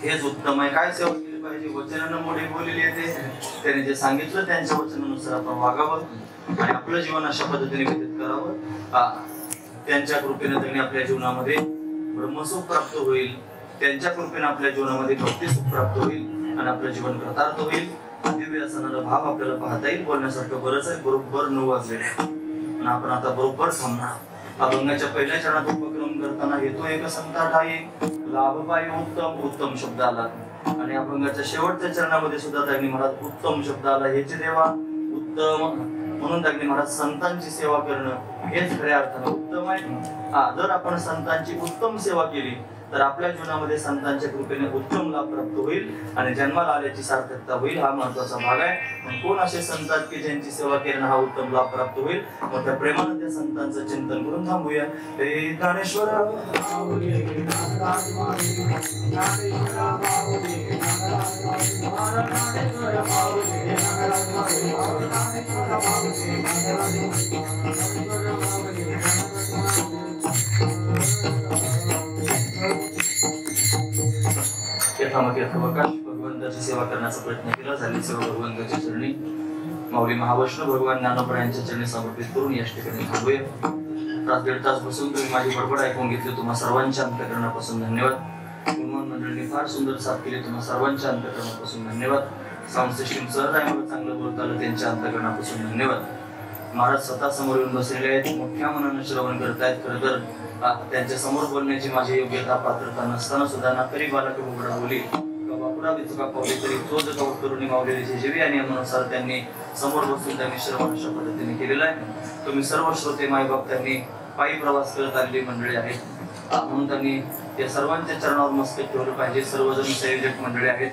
हेच उत्तम आहे. काय सेवा केली पाहिजे? वचनानं मोठी बोललेली येते, त्याने जे सांगितलं त्यांच्या वचनानुसार आपण वागावं आणि आपलं जीवन अशा पद्धतीने व्यतीत करावं. त्यांच्या कृपेने त्यांनी आपल्या जीवनामध्ये ब्रह्मसुख प्राप्त होईल, त्यांच्या कृपेने आपल्या जीवनामध्ये भक्तिसुख प्राप्त होईल आणि आपलं जीवन कृतार्थ होईल. दिव्य असणारा भाव आपल्याला पाहता येईल. बोलण्यासारखं बरंच आहे. बरोबर 9 वाजले आणि आपण आता बरोबर थांबणार. अभंगाच्या पहिल्या चरणात उपक्रम करताना येतो एक संता ठाई लाभ पायी उत्तम उत्तम शब्द आला आणि अभंगाच्या शेवटच्या चरणामध्ये सुद्धा त्यांनी महाराज उत्तम शब्द आला. हेचे देवा उत्तम म्हणून त्यांनी महाराज संतांची सेवा करणं हेच खऱ्या अर्थानं उत्तम आहे. जर आपण संतांची उत्तम सेवा केली तर आपल्या जीवनामध्ये संतांच्या कृपेने उत्तम लाभ प्राप्त होईल आणि जन्माला आल्याची सार्थकता होईल. हा महत्वाचा भाग आहे. कोण असे संत आहेत की ज्यांची सेवा केल्याने हा उत्तम लाभ प्राप्त होईल. मोठ्या प्रेमाने त्या संतांचं चिंतन करून थांबूया. हे ज्ञानेश्वर भगवंताची सेवा करण्याचा प्रयत्न केला. झाली सेवा भगवंताच्या चरणी माऊली महावैष्णव भगवान ज्ञानोबा यांच्या चरणी समर्पित करून या ठिकाणी थांबूया. तास 1.5 तास बसून तुम्ही माझी बडबड ऐकून घेतली. तुम्हा सर्वांच्या अंतःकरणापासून धन्यवाद. हनुमान मंडळींनी फार सुंदर साथ केली. तुम्हा सर्वांच्या अंतःकरणापासून धन्यवाद. साऊंड सिस्टीम सहज आहे मला चांगलं बोलता आलं त्यांच्या अंतःकरणापासून धन्यवाद. महाराज स्वतः समोर येऊन बसलेले आहेत. मोठ्या मनानं श्रवण करतायत. खरं तर त्यांच्या समोर बोलण्याची माझी योग्यता पात्रता नसताना सुद्धा ना तरी बालक उघडा बोली बापुडा चुका पावली तरी तो जगा करून मावलेली जेवी आणि यानुसार त्यांनी समोर बसून त्यांनी श्रवण अशा पद्धतीने केलेलं आहे. तुम्ही सर्व श्रोते मायबाप त्यांनी पायी प्रवास करत आलेली मंडळी आहेत म्हणून त्यांनी त्या सर्वांच्या चरणावर मस्तक ठेवलं पाहिजे. सर्वजण संयोजक मंडळी आहेत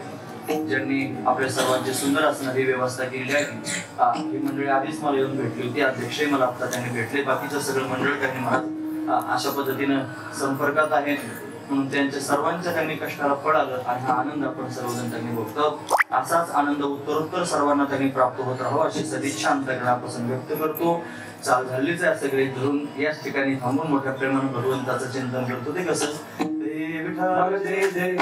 ज्यांनी आपल्या सर्वांची सुंदर असणारी व्यवस्था केली आहे. ही मंडळी आधीच मला येऊन भेटली होती. अध्यक्षही मला आता त्यांनी भेटले. बाकीचं सगळं मंडळ त्यांनी मला अशा पद्धतीनं संपर्कात आहेत म्हणून त्यांच्या सर्वांच्या त्यांनी कष्टाला फळ आलं आणि हा आनंद आपण सर्वजण त्यांनी बघतो. असाच आनंद उत्तरोत्तर सर्वांना त्यांनी प्राप्त होत राहावा अशी सदिच्छा अंतःकरणापासून व्यक्त करतो. चाल झालीच आहे सगळे धरून याच ठिकाणी थांबून मोठ्या प्रेमानं भगवंताचं चिंतन करतो. ते कसं विठ्ठल जय जय जय